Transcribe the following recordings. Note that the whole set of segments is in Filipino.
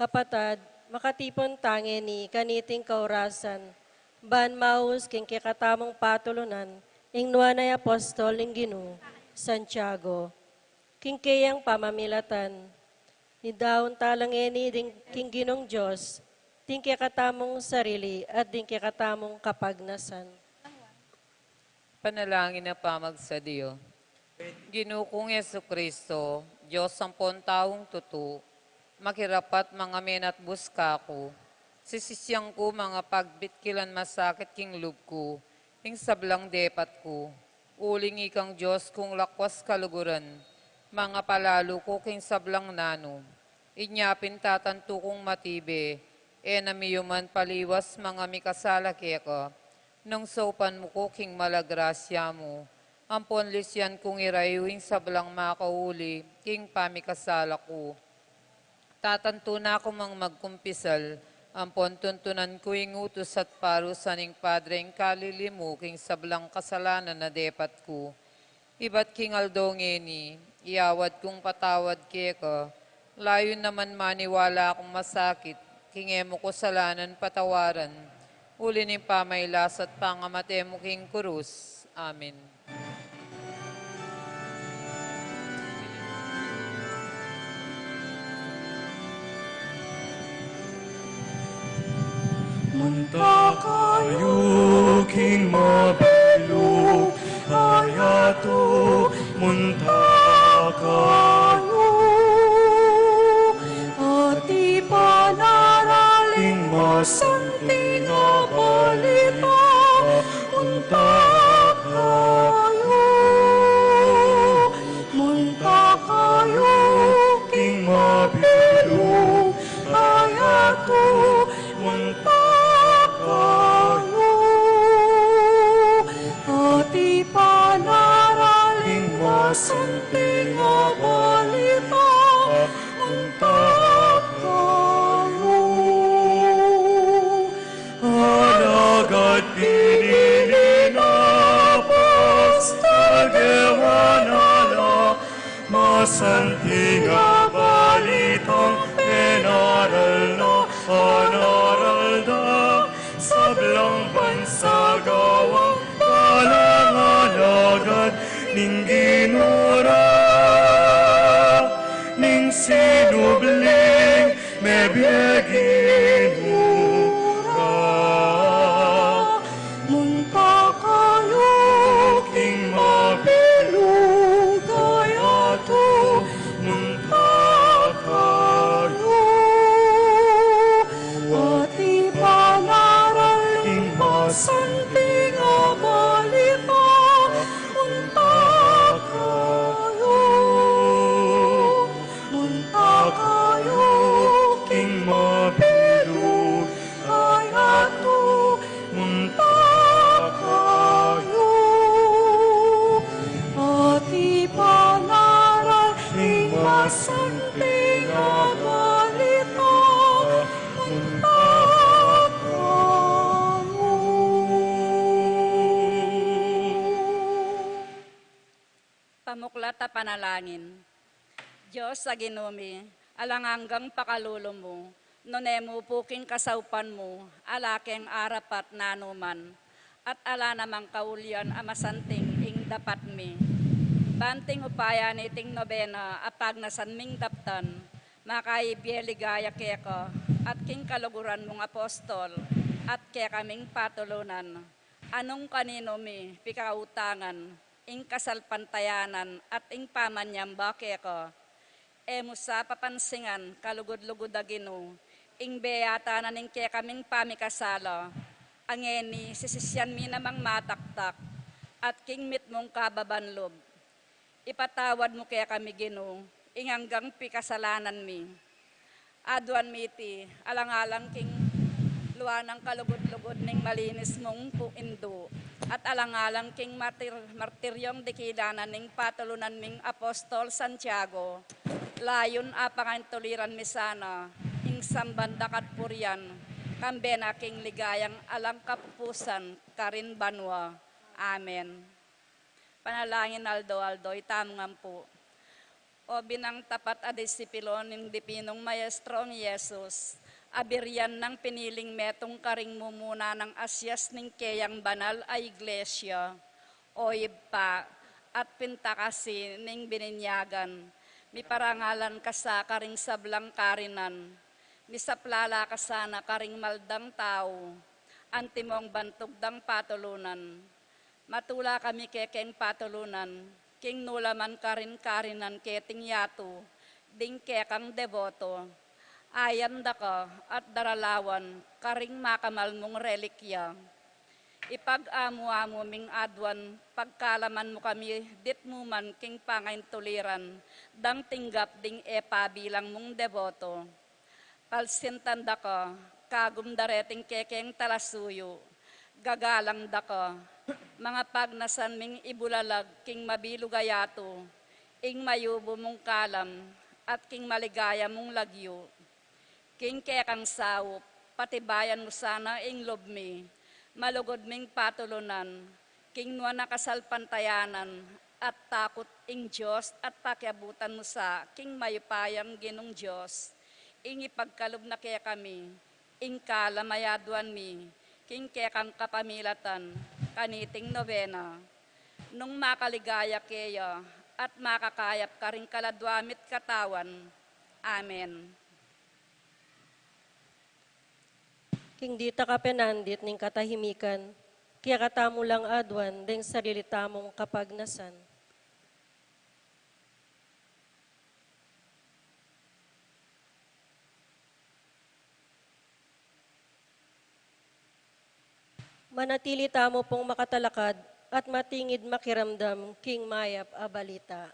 Kapatad, makatipon tangi ni kaniting kaurasan, ban maus king kikatamong patulunan, ing nuanay apostol ing Ginu, Santiago, king kayang pamamilatan, ni daon talang eni ding king Ginong Diyos, ding kikatamong sarili at ding kikatamong kapagnasan. Panalangin na pamag sa Diyo. Ginukong Yesu Kristo, Diyos sampon taong tutu, makirapat mga menat buska ko, sisisyang ko mga pagbitkilan masakit king lub ko, ing sablang depat ko, uling ikang Diyos kung lakwas kaluguran, mga palalo ko king sablang nano, inyapin tatanto kong matibe, namiyuman paliwas mga mikasala keka, nang sopan mo ko king malagrasya mo, ampon lisyan kong irayuing sablang makauli, king pamikasala ko. Tatanto na ako mang magkumpisal, ampon tuntunan ko ing utos at parusaning Padre ing kalilimu king sablang kasalanan na depat ko. Iba't king aldongeni, iawad kong patawad keka, layo naman maniwala akong masakit, king emo ko salanan patawaran, uli ni pamaylas at pangamate mo king kurus. Amen. munta kayo king mabilog, ayato munta kayo. Ati panaraling masanting nga balita, munta kayo. Munta kayo king mabilog, ayato munta kayo. Ati panaraling masanting nga balita, munta kayo. Alagad pinili na apostol gewanala, masanting nga balitang penaral na, sablang bansa gawang palangalagad ning ginura, ning sinubling mebiyaginura. Munta kayo king mabilog, ayato munta kayo. Ati panaraling masanting nga balita, munta kayo. Munta kayo king mabilog, ayato munta kayo. Ati panaraling masanting nga balita, munta kayo. Pamuklat ta panalangin. Diyos sa ginumi, alanganggang pakalulo mo, nonemo puking kasaupan mo, alakeng arapat nanuman, at ala namang kaulyan amasanting ing dapat mi. Banting upaya ni ting nobena apag nasan ming daptan, makaibieligaya keko, at king kaluguran mong apostol, at kaya kaming patulunan. Anong kanino mi, pikautangan, ing kasalpantayanan, at ing pamanyamba keko, emo sa papansingan, kalugod-lugod agino, ing beyata na ning kaya kaming pamikasala, ang eni, sisisyan mi namang mataktak, at king mit mong kababanlob. Ipatawad mo kaya kami gino, ing hanggang pikasalanan mi. Aduan miti, alang-alang king luanang kalugod-lugod ning malinis mong puindo, at alang-alang king martiryong dikidanan ning patulunan ming Apostol Santiago, layon apangan tuliran mi sana, ing sambandakat puryan, kambena king ligayang alang kapupusan, karin banwa. Amen. Panalangin aldo, itamngam po. O binang tapat a disipilon ng dipinong maestro ng Yesus, abiryan ng piniling metong karing mumuna ng asyas ng keyang banal ay iglesia, o ibpa, at pintakasi ng bininyagan, mi parangalan ka sa karing sablang karinan, mi saplala ka sana karing maldang tao, antimong bantugdang patulunan. Matula kami kekeng patulunan, king nulaman karin-karinan keting yato, ding kekang deboto. Ayan da ka at daralawan, karing makamal mong relikya. Ipag-amu-amu ming adwan, pagkalaman mo kami, dit mo man king pangain tuliran, dang tinggap ding epa bilang mong deboto. Palsintan da ka, kagum dareting kekeng talasuyo, gagalang da ka, mga pagnasan ming ibulalag king mabilugayato, ing mayubo mong kalam, at king maligaya mong lagyo. King kekang saup, patibayan mo sana ing lobmi, malugod ming patulunan, king nuwa nakasalpantayanan, at takot ing Diyos at pakiabutan mo sa king mayupayang ginong Diyos, ing ipagkalob na kaya kami, ing kalamayaduan mi, king kekang kapamilatan, kaniting nobena, nung makaligaya kaya at makakayap ka rin kaladwamit katawan. Amen. King dita ka penandit ning katahimikan, kaya katamo lang adwan, deng sarili tamong kapagnasan. Manatili tamo pong makatalakad at matingid makiramdam, King Mayap Abalita.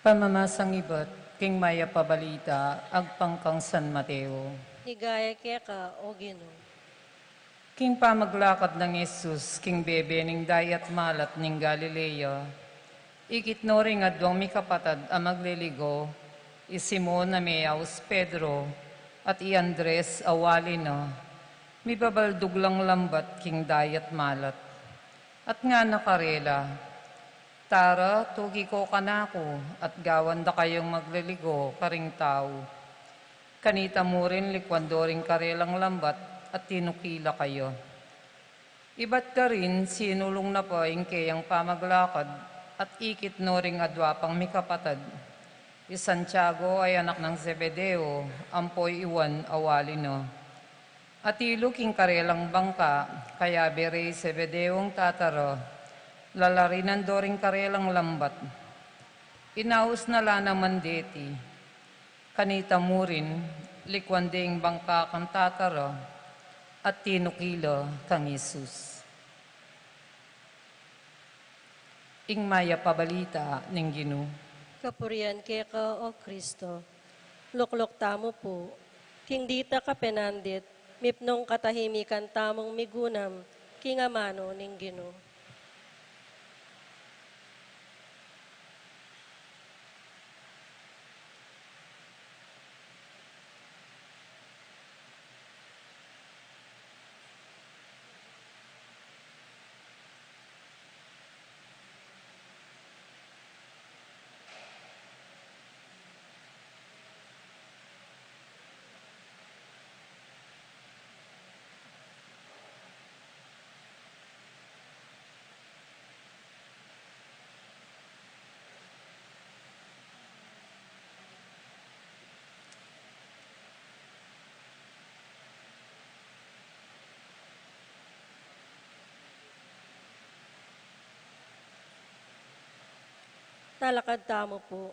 Pamamasang ibat, King Maya Pabalita, Agpangkang San Mateo. Higaya keka o Ginoo. King pamaglakad ng Yesus, King bebe ning dayat malat ning Galilea. Ikit no ring adwang mikapatad ang magliligo, Simon na Meaus Pedro, at Andres awalina. Mibabaldug lang lambat king dayat malat. At nga nakarela, tara, tugi ko kanako, at gawanda kayong magliligo, karing tao. Kanita mo rin likwando ring karelang lambat, at tinukila kayo. Iba't ka rin, sinulong na po ang kayang pamaglakad, at ikit no ring adwapang mikapatad. Santiago ay anak ng Zebedeo, ampoy iwan awali no. At iluking karelang bangka, kaya bere Zebedeong tataro, lalarinan do ring karelang lambat. Inaus na lana mandeti, kanita mo rin, likwanding bangka kang tataro, at tinukilo kang Isus. Ing Maya Pabalita ning Ginoo. Kapurian keka o Kristo. Luklok tamo po, King dita ka penandit, mipnong katahimikan tamong migunam, King amano ning Ginoo. Talakad tamo po.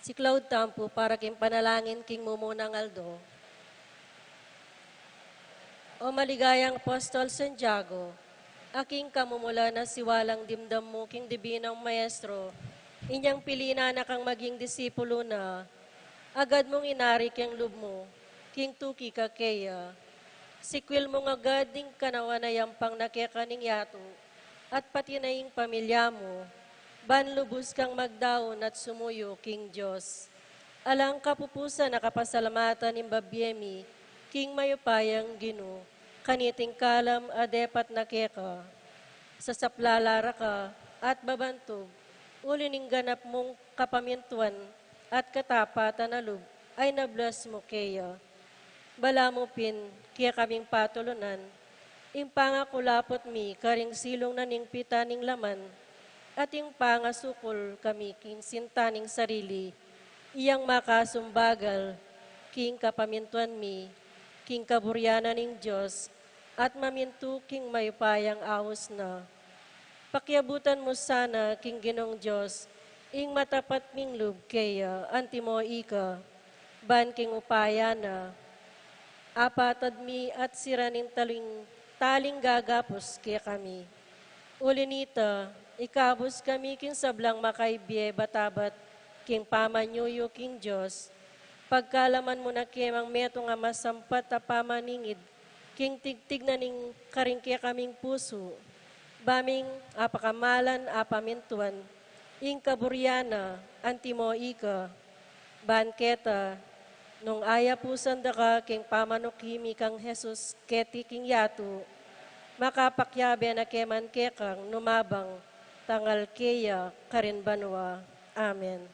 Si Cloud Tampo para king panalangin king mumunang Aldo. O maligayang Apostol Santiago, aking kamumula na siwalang dimdam mo king dibinang maestro, inyang pilina na kang maging disipulo na, agad mong inari king lub mo, king tuki ka kaya. Sikwil mong agad ding kanawanayang pang nakekaning yato, at pati na ing pamilya mo, banlubos kang magdaon at sumuyo, King Diyos. Alang kapupusan na kapasalamatan ng babyemi, King mayupayang Ginoo, kaniting kalam adepat na keka, sa saplalara ka at babantog, ulining ganap mong kapamintuan at katapatan na lub ay nablas mo kaya. Bala mo pin, kaya kaming patulunan, impangakulapot mi karing silong na ning pitaning laman, at yung pangasukol kami king sintaning sarili, iyang makasumbagal, king kapamintuan mi, king kaburyana ning Diyos, at mamintu king mayupayang awos na. Pakiabutan mo sana, king Ginong Diyos, ing matapat ming lub kaya, antimo ika, ban king upaya na, apatad mi at siranin taling gagapos kaya kami. Ulinita, ikabos kami king sablang makaibye batabat, king pamanyuyo king Diyos, pagkalaman mo na kemang meto nga masampat a pamaningid, king tigtig na ning karingkya kaming puso, baming apakamalan apamintuan, ing kaburyana, antimo ika, banketa, nung aya pusan da ka king pamanukhimi kang Jesus keti king yatu, makapakyabe na keman kekang numabang tangal keya karin banwa. Amen.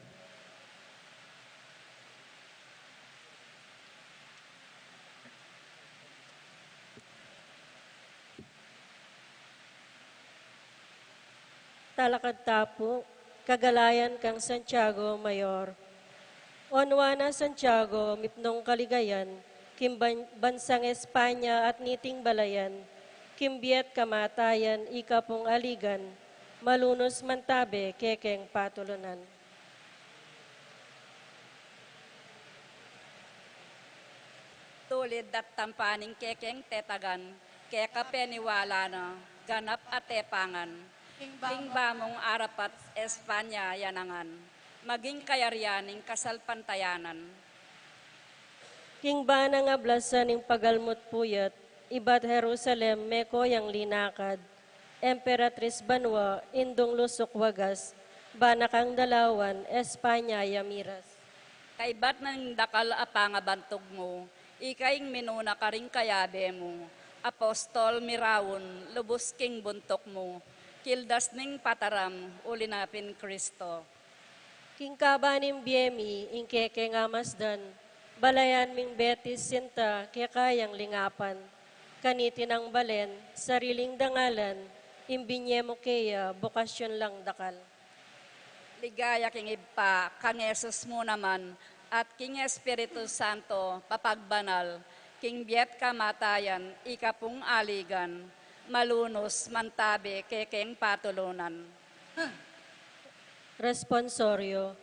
Talakad tapo, kagalayan kang Santiago Mayor. Onwana Santiago, mipnong kaligayan, bansang Espanya at niting balayan, kimbiet kamatayan, ikapong aligan, malunos mantabe, kekeng patulunan. Tulid at tampaning kekeng tetagan, keka peniwala na, ganap at tepangan. King bamong arapat Espanya yanangan, maging kayaryaning kasalpantayanan. King bana nga blasan ng pagalmot puyat, ibat Jerusalem meko yang linakad, Emperatriz Banwa, indong lusok wagas, banakang dalawan, Espanya yamiras. Kaibat ng dakal apanga bantog mo, ikaing minuna ka rin kayabe mo, Apostol Mirawon, lubos king buntok mo, kildas ning pataram, ulinapin Kristo. King kabanim biemi, ingkeke nga masdan, balayan ming betis sinta, kekayang lingapan, kanitin ang balen, sariling dangalan, imbinye mo keya, bukasyon lang dakal. Ligaya king ipa, kang Jesus mo naman, at king Espiritu Santo, papagbanal, king biet kamatayan, ikapung aligan, malunos, mantabe, kekeng patulunan. Responsorio,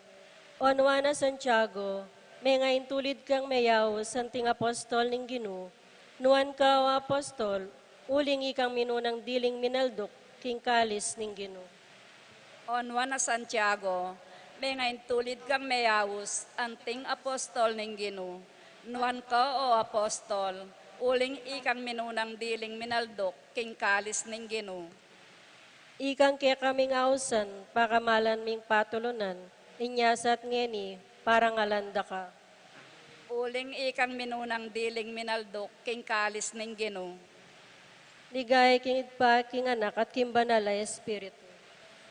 Onwana Santiago, may ngayon tulid kang mayaw, santing apostol ning Ginu, nuan ka o apostol, uling ikang minunang diling minaldok, king kalis ning Ginu. Onwa na Santiago, may ngayon tulid kang mayawus, anting apostol ning Ginu, nuan ka o apostol, uling ikang minunang diling minaldok, king kalis ning Ginu. Ikang kaya kaming ausan, pakamalan ming patulunan, inyasat ngeni, parang alanda ka. Uling ikang minunang diling minaldok, king kalis ning Ginu. Ligay king idpa, king anak, at king banala espiritu.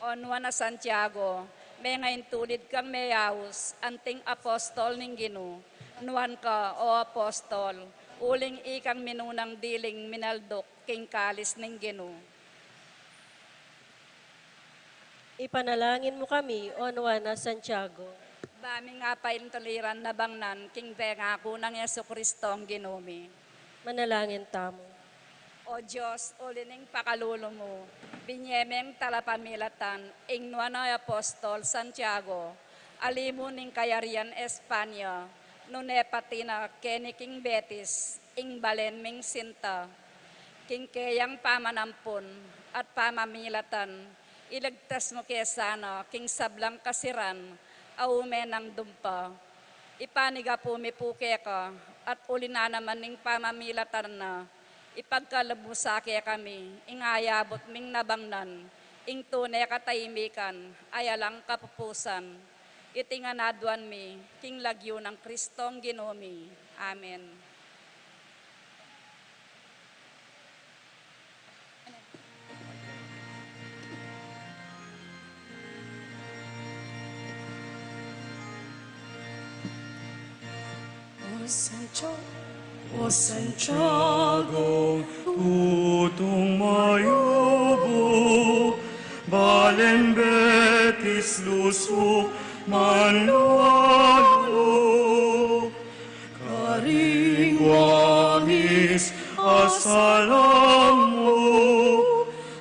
Onwa na Santiago, may ngayon tulid kang mayawus, anting apostol ning Ginu, nuan ka o apostol, uling ikang minunang diling minaldok, king kalis ning Ginu. Ipanalangin mo kami, Onwana Santiago. Bami nga pa intuliran na bangnan, king venga ko ng Yesu Kristo ang ginumi. Manalangin tamo. O Diyos, ulining pakalulo mo, binyemeng talapamilatan, ing nuanoy apostol Santiago, alimu ning kayarian Espanya, nune pati na keniking betis, ing balen ming sinta, king kayang pamanampun at pamamilatan, ilagtas mo kesana, king sablang kasiran, aume ng dumpa. Ipaniga pumipuke ka, at uli na naman ning pamamilatan na, ipagkalabusake kami, ingayabot ming nabangnan, ing tunay katahimikan, ayalang kapupusan. Itinganadwan mi, king lagyo ng Kristong ginumi. Amen. O Santiago, tutong mayubo, balen betis lusok manlualo, karingwangis asalam mo,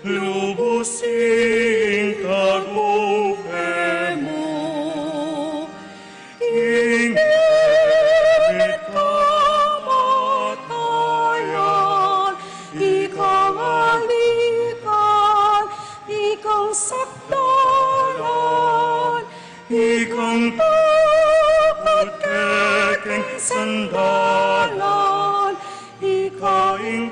lubusing tagumpay mo, ikang takot kekeng sandalan, ikaing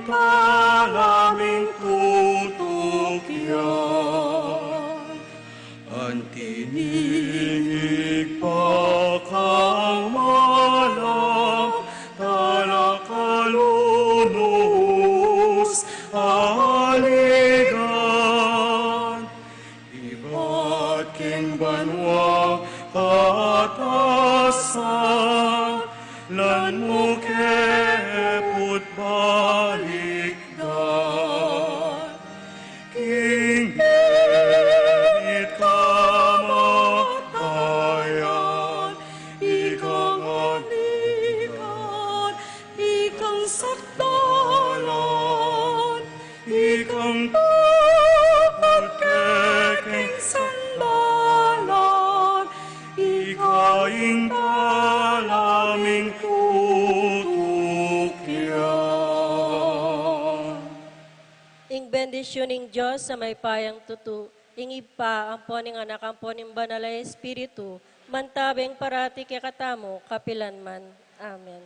kapwa kaatasan, lan mo keput balikdan. Kingit kamatayan, ikang alikan, ikang sakdalan, ikang takot keking sandalan, ikaing talaming tutukyan. Ing bendisyon ing Diyos sa may payang tutu, ing ipa, ang poning anak, ang poning banal na Espiritu, mantabeng parati kay katamo, kapilanman. Amen.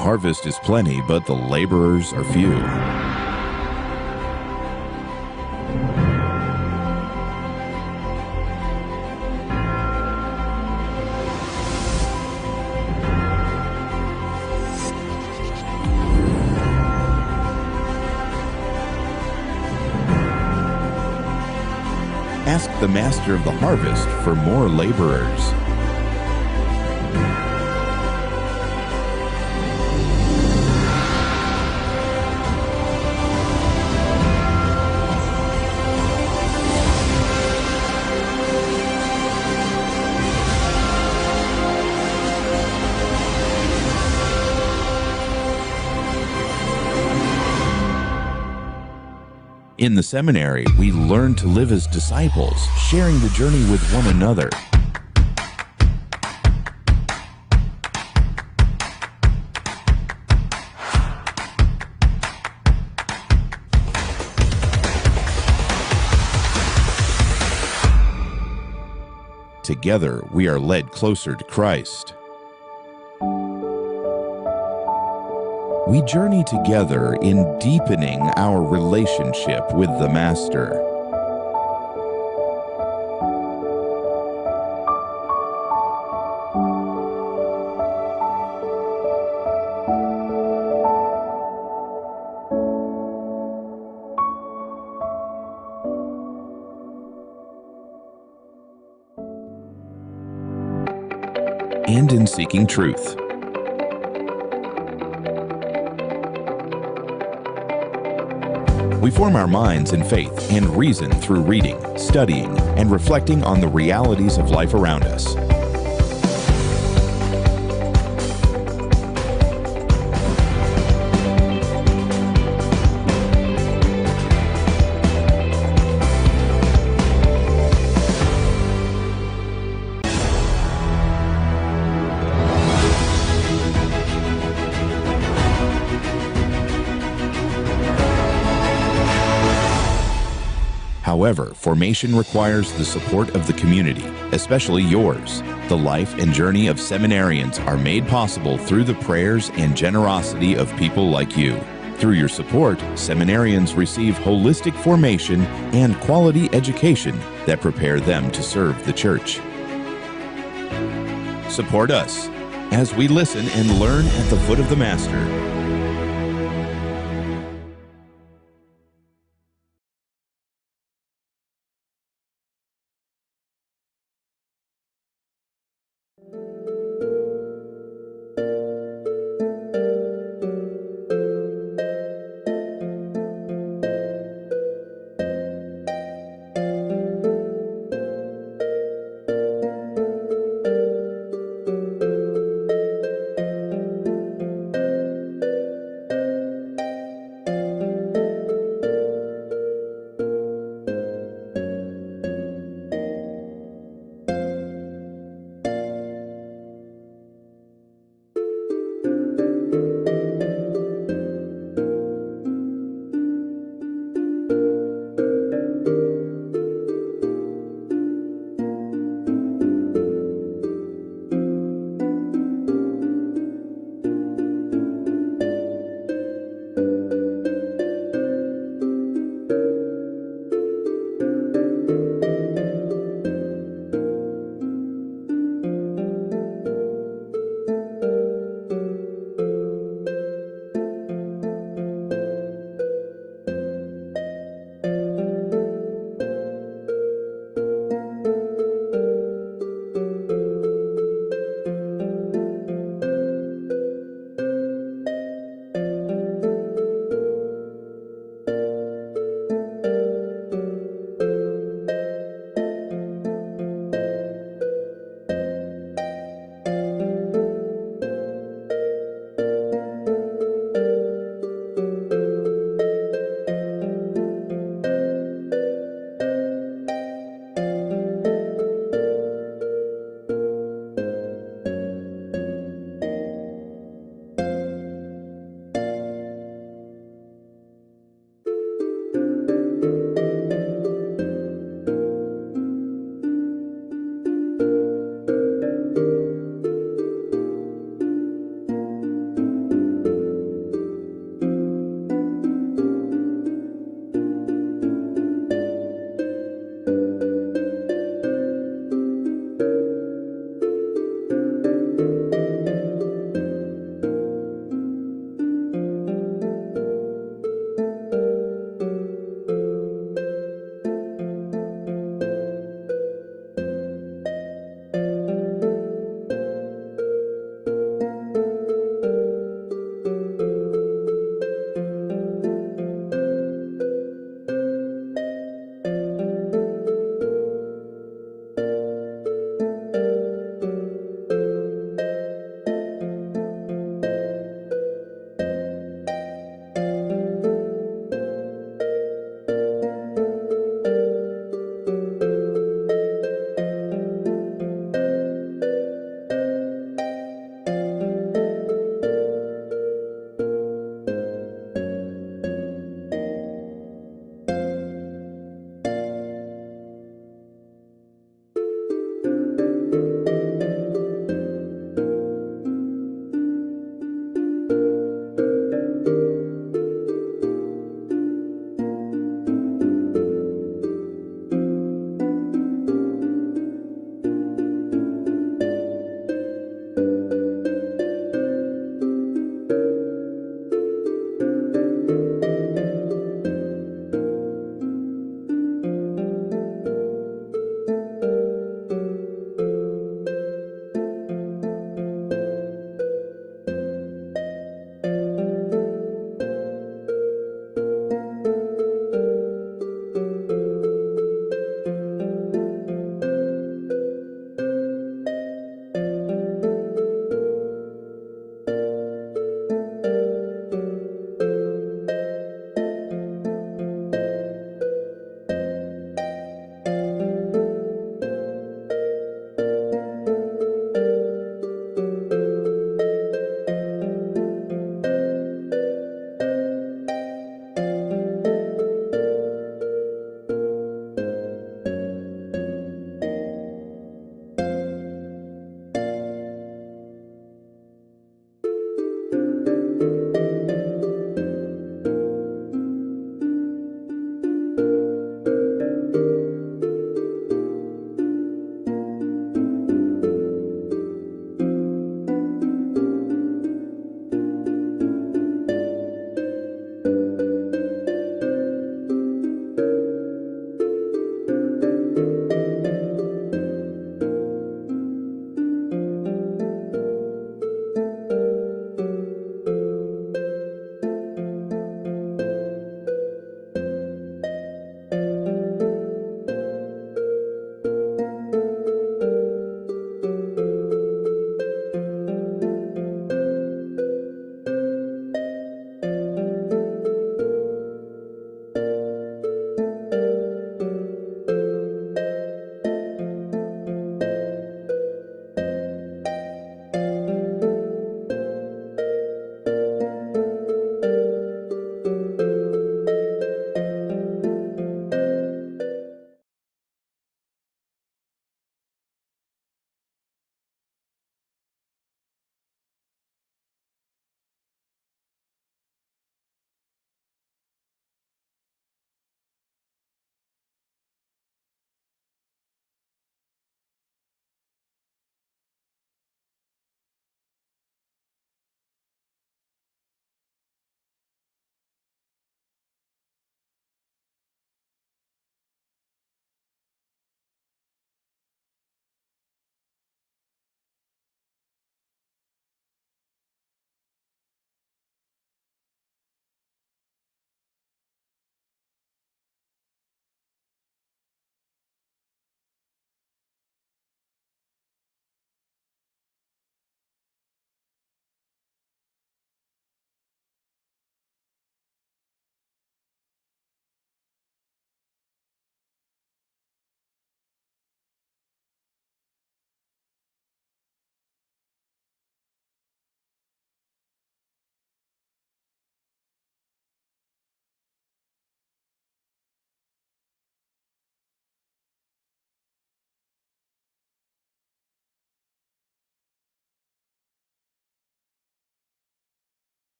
The harvest is plenty, but the laborers are few. Ask the master of the harvest for more laborers. In the seminary, we learn to live as disciples, sharing the journey with one another. Together, we are led closer to Christ. We journey together in deepening our relationship with the Master. And in seeking truth. We form our minds in faith and reason through reading, studying, and reflecting on the realities of life around us. However, formation requires the support of the community, especially yours. The life and journey of seminarians are made possible through the prayers and generosity of people like you. Through your support, seminarians receive holistic formation and quality education that prepare them to serve the Church. Support us as we listen and learn at the foot of the Master.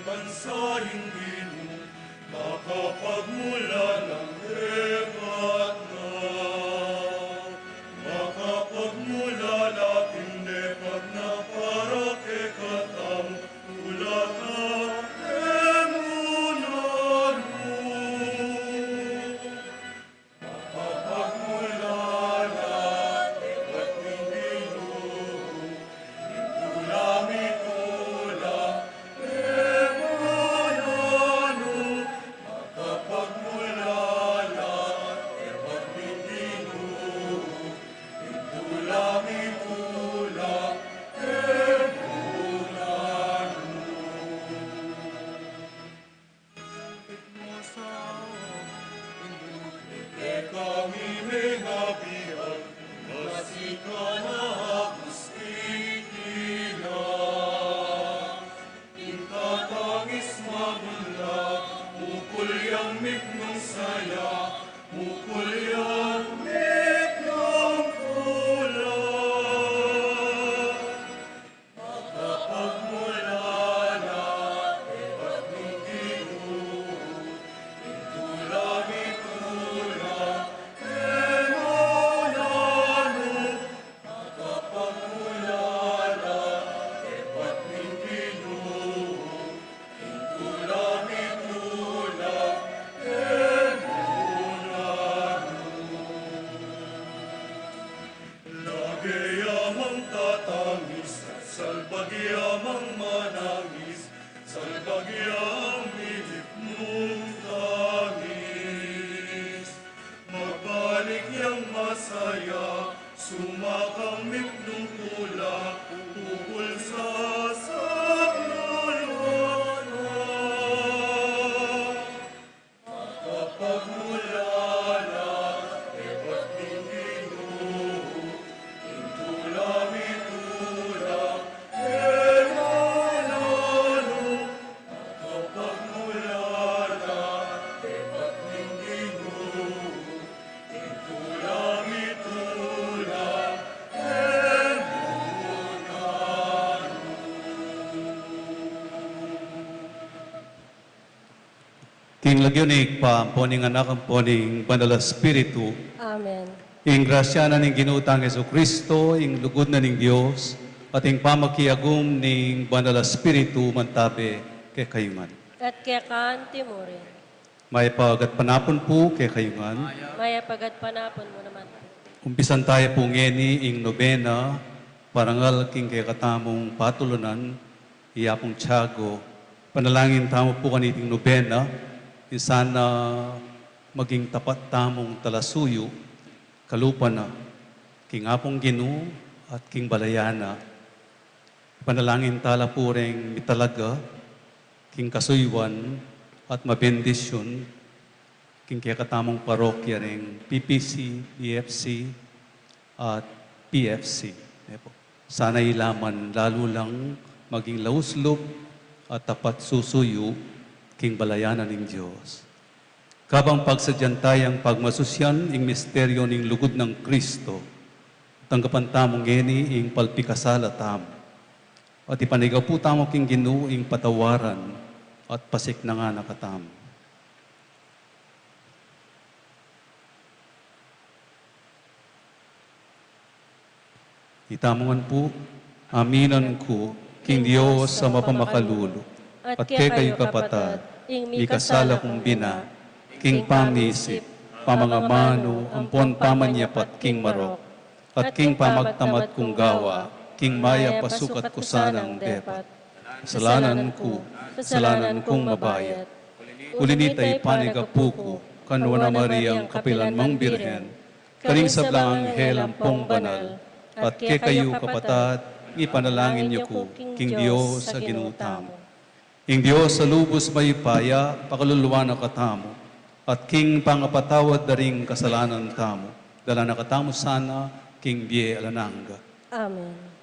pansahing Ginoo, makapagmula ng hebat na. Makapagmula natin depat na para kay katang ulat na emunano. Makapagmula natin depat ng Ginoo, itulamit ulang emunano. Makapagmula natin depat ng Ginoo, itulamit ulang emunano. Kami mengabihan, masika na Agustina. Intatangis mabula, mukul yang miknong saya, mukul yang miknong tula. Makapagmula na, depat ng Ginoo, itulamit ulang emunano. Makapagmula na, depat ng Ginoo, itulamit ulang emunano. Lagayamang tatangis, salbagyamang manangis, salbagyang bilip mong tangis. Magbalik yang masaya, sumakamit nung tula, tukol sa saklolwana. Makapagmula na, depat ng Ginoo, itulamit ulang emunano. Makapagmula na, depat ng Ginoo, itulamit ulang emunano. King lagyonig pa, poning anak ang poning Banal Espiritu, Amen. ing grasya na ning ginutang Yesu Kristo, ing lugod na ning Dios, at ing pamakiagum ning Banal Espiritu mantabi kay kayungan. At kekan timurin. May pagat panapon po kay kayungan. Maya pagad panapon mo naman. Umpisan tayo po ngeni ing nobena, parangal king kay katamong patulunan, iyapong tiyago. Panalangin tamo po kaniting nobena, sana maging tapat tamong talasuyo, kalupa na, king apong Ginoo at king balayana. Panalangin tala po ring mitalaga, king kasuywan at mabendisyon, king kaya katamong parokya ring PPC, EFC at PFC. Sana ilaman lalo lang maging lauslop at tapat susuyo king balayanan ng Diyos. Kabang pagsadyantayang pagmasusyan ing misteryo ning lugod ng Kristo, tanggapan tamong ngeni ing palpikasala tamo. At ipanigaw po tamo king Ginoo ing patawaran at pasik na nga nakatamo. Itamongan po, aminan ko, king Diyos sa mapamakalulo, at kay kayo kapatad, ikasala kong bina, king pangisip, pamangamano, ampon pamanyapat king marok, at king pamagtamad kong gawa, king maya pasukat ko sanang depat. Kasalanan kong mabayat. Ulinitay panigapuko, kanwa na Mariang kapilan mong birhen, karing sablang anghel ang pong banal, at kay kayo kapatad, ipanalangin niyo ko, king Diyos sa ginutamo. King Diyos sa lubos may paya, pakaluluwa na katamo, at king pangapatawad daring kasalanan tamo, dala na katamo sana, king Bie Alananga. Amen.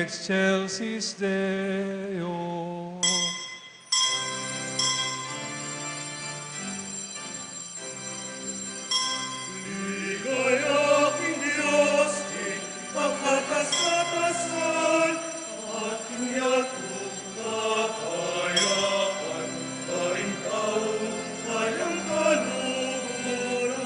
excelsis Deo. Ligaya king Diyos, king pagkakasatasan, at kinyatong kakayakan, karing taong kayang kaluguran.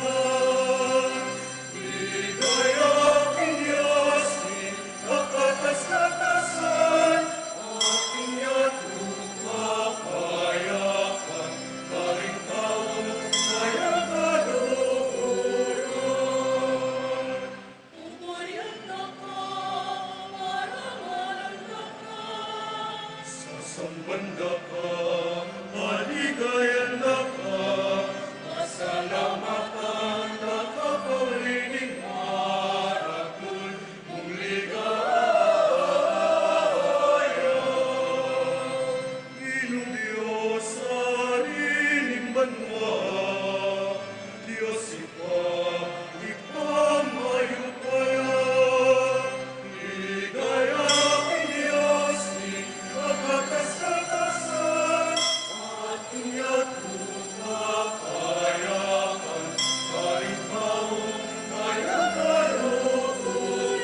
Ligaya king Diyos, king pagkakasatasan, at kinyatong kakayakan, karing taong kayang Sambanda ka, maligayan na ka, masalamatan na kapaulining maratun mong ligaya. Ginong Diyos sa rining banwa, Diyos ipamayo kaya. Ligaya king Diyos, pagkakasatasan, at inyatong kakayakan, karing taong kayang kaluguran.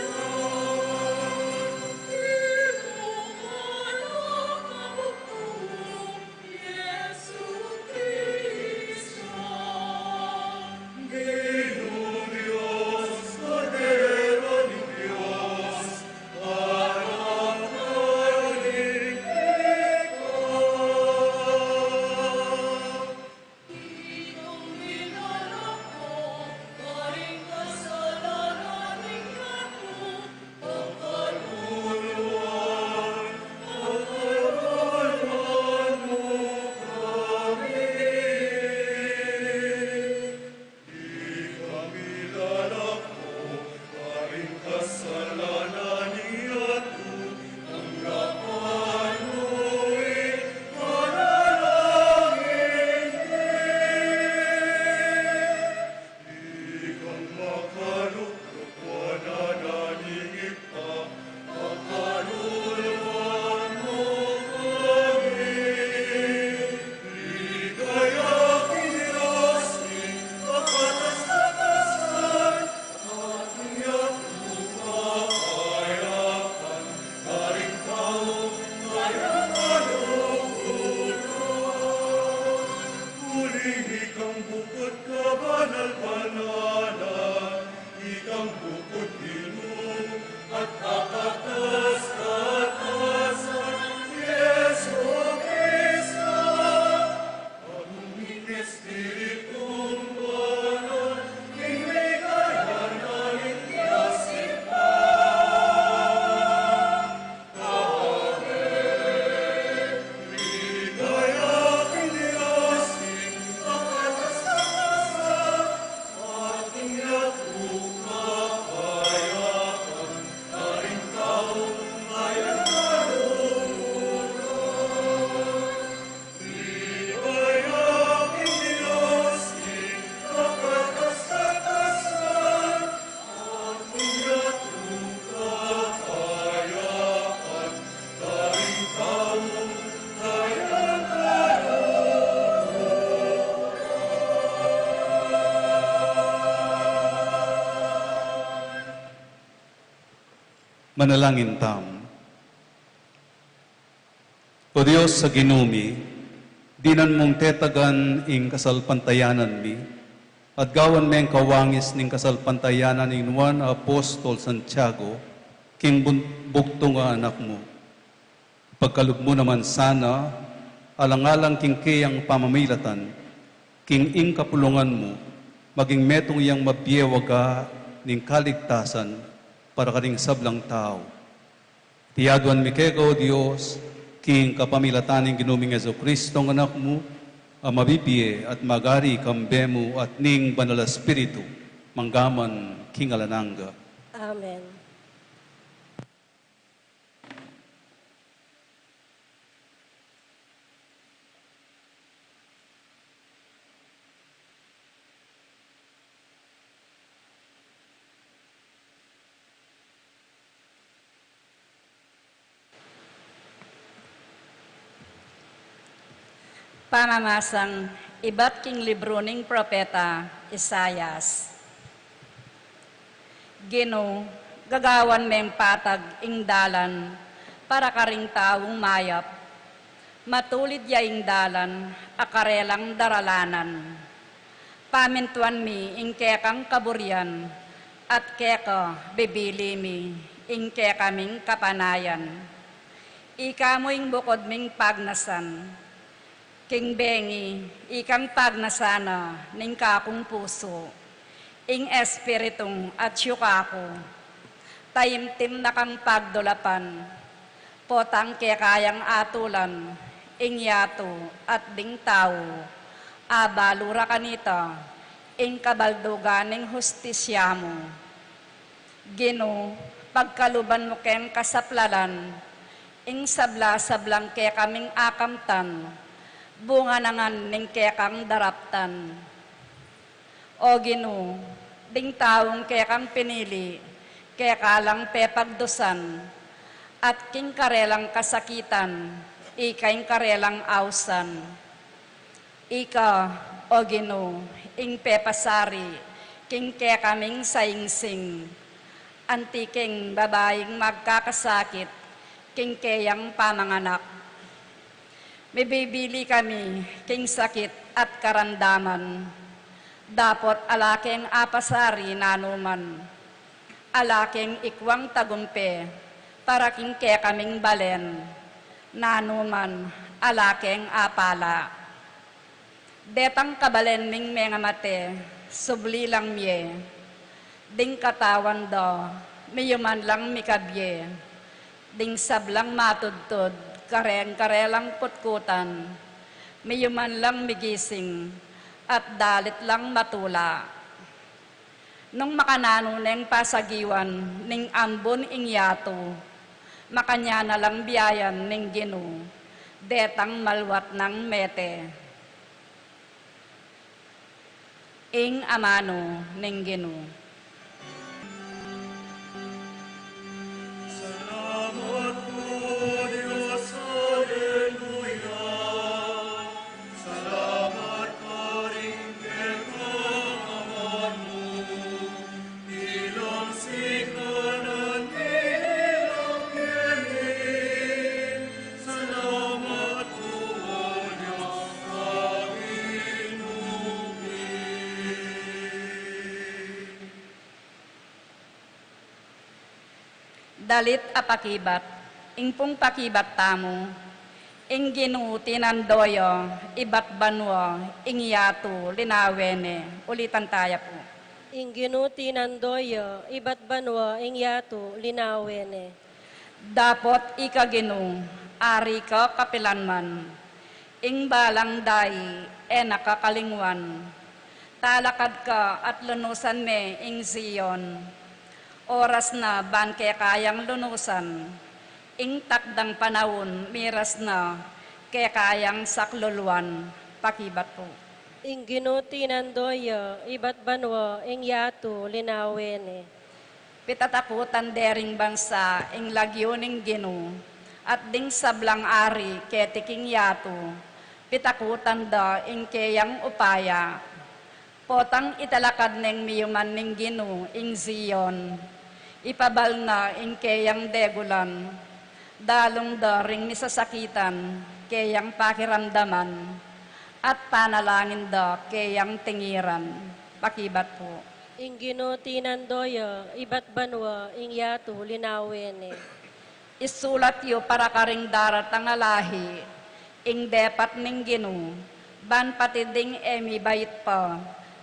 Ginong Diyos, Kordero ni Diyos, harap kaling ikaw. Pagkaluan mo kami. Di kami lalako, karing kasalanan niyato, ang laman mo'y manalangin di kang makaluklok, wala na niipa, pagkaluluan mo kami. Ligaya king Diyos, king pagkakasatasan, at inyatong kakayakan, karing taong kayang kaluguran. Huling ikang bukod ka, banal-banalan, ikang bukod Ginoo, at kakatas-katasan, Yesu Cristo. Aming Espiritong Banal, inligayan namin Diyos Ipa. Ligaya king Diyos, king pagkakasatasan, at inyatong kakayakan, karing taong kayang kaluguran. Ligaya king Diyos, king pagkakasatasan, at inyatong kakayakan, karing taong kayang Manalangin tam. O Diyos sa ginumi, dinan mong tetagan ing kasalpantayanan mi, at gawan me ang kawangis ning kasalpantayanan ing Juan Apostol Santiago, king bugto nga anak mo. Pagkalog mo naman sana, alang-alang king kiyang pamamilatan, king ing kapulungan mo, maging metong iyang mabiyewaga ning kaligtasan para kaning sablang tao. Tiyaduan mi kego, Diyos, king kapamilataning ginuming Yesu Kristo ng anak mo, ang mabibiye at magari kambemo at ning banal na espiritu, manggaman king alananga. Amen. Pamamasang iba't king libro ning propeta Isayas. Gino, gagawan meng patag ing dalan, para karing taong mayap. Matulid ya ing dalan, akarelang daralanan. Pamintuan mi ing kekang kaburian, at keka bibili mi ing kekaming kapanayan. Ika mo ing bukod ming pagnasan, king bengi, ikang pagnasana ning kakong puso, ing espiritong at syukako, tayimtim na kang pagdulapan, potang kekayang atulan, ing yato at ding tao, abalura kanita, ing kabaldugan ning hustisya mo. Gino, pagkaluban mo ken kasaplalan, ing sabla-sablang ke kaming akamtan, bunga nangan ning kekang daraptan. O Gino, ding taong kekang pinili, kekalang pepagdusan, at king karelang kasakitan, ikaing karelang ausan. Ika, o Gino, ing pepasari, king kekaming saingsing, antiking babaeng magkakasakit, king keyang pamanganak. May bibili kami, king sakit at karandaman, dapot alaking apasari nanuman, alaking ikwang tagumpe, para king kekaming balen, nanuman alaking apala. Detang kabalen ming mga mate, subli lang miye, ding katawan do, miyuman lang mikabye, ding sablang matudtod, karelang putkutan, miyuman lang migising, at dalit lang matula. Nung makananuneng pasagiwan, ning ambon ing yato, makanya na lang biyayan ning Gino, detang malwat ng mete. Ing amano ning Gino. Salamat po, Diyos, Alleluia. Salamat ka rin kekang aman mo. Ilang sikanan, ilang yamin. Salamat po, O Diyos, Dalit apakibat, ing pong pakibat tamo, ing ginuti nandoyo, ibat banwa, ing yato, linawene. Ulitan tayo po. Ing ginuti nandoyo, iba't banwa, ing yato, linawene. Dapot ikagino, ari ka kapilanman, ing balang day, nakakalingwan. Talakad ka at lunusan me, ing Zion. Oras na ban kaya kayang lunusan, ing takdang panahon, miras na kaya kayang sakluluan. Pakibat po. Ing ginuti nandoyo, iba't banwa, ing yato, linawene. Pitatakutan dering bansa, ing lagyo ning Gino, at ding sablang ari, ketiking yato, pitakutan da, ing kayang upaya. Potang italakad ning miyuman ning Gino, ing Zion, ipabal na ing kayang degulan, dalong daring nisasakitan, kayang pakiramdaman, at panalangin da kayang tingiran. Pakibat po. Ing ginuti nandoyo, iba't banwa, ing yato, linawene. Isulat yo para karing darat ang alahi, ing depat ning Gino, ban pati ding emi bait pa,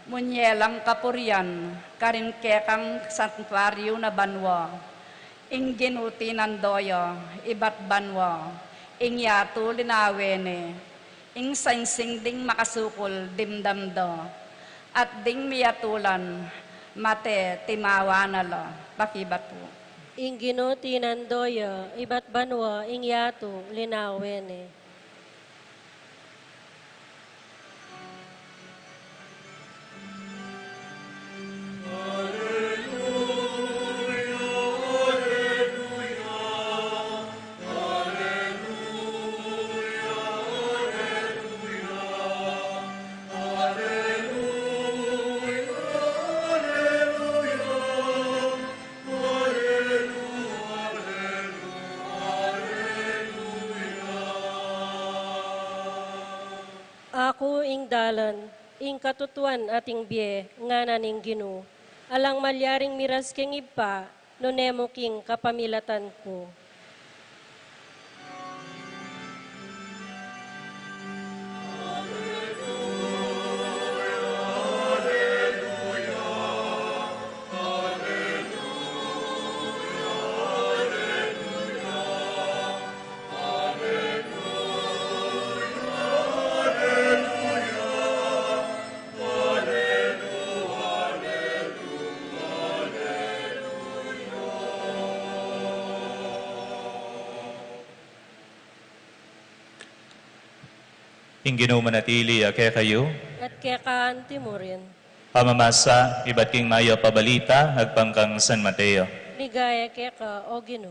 munyelang kapuryan, karin kekang santuaryo na banwa, ing ginuti nandoyo, iba't banwa, ing yato linawene, ing sainsing ding makasukol dimdamdo, at ding miyatulan, mate timawa na la. Pakibat po. Ing ginuti nandoyo, iba't banwa, ing yato, linawene. Alleluia, Alleluia, Alleluia. Ako ing dalan, ing katutuan ating biye, nga naning Ginoo. Alang malyaring miras king ipa, no nemo king kapamilatan ko. Ginoo manatili kaya kayo, At kaya kaanti mo rin, pamamasa, iba't king mayo pabalita, agpangkang San Mateo. ligaya kaya ka, o Ginoo.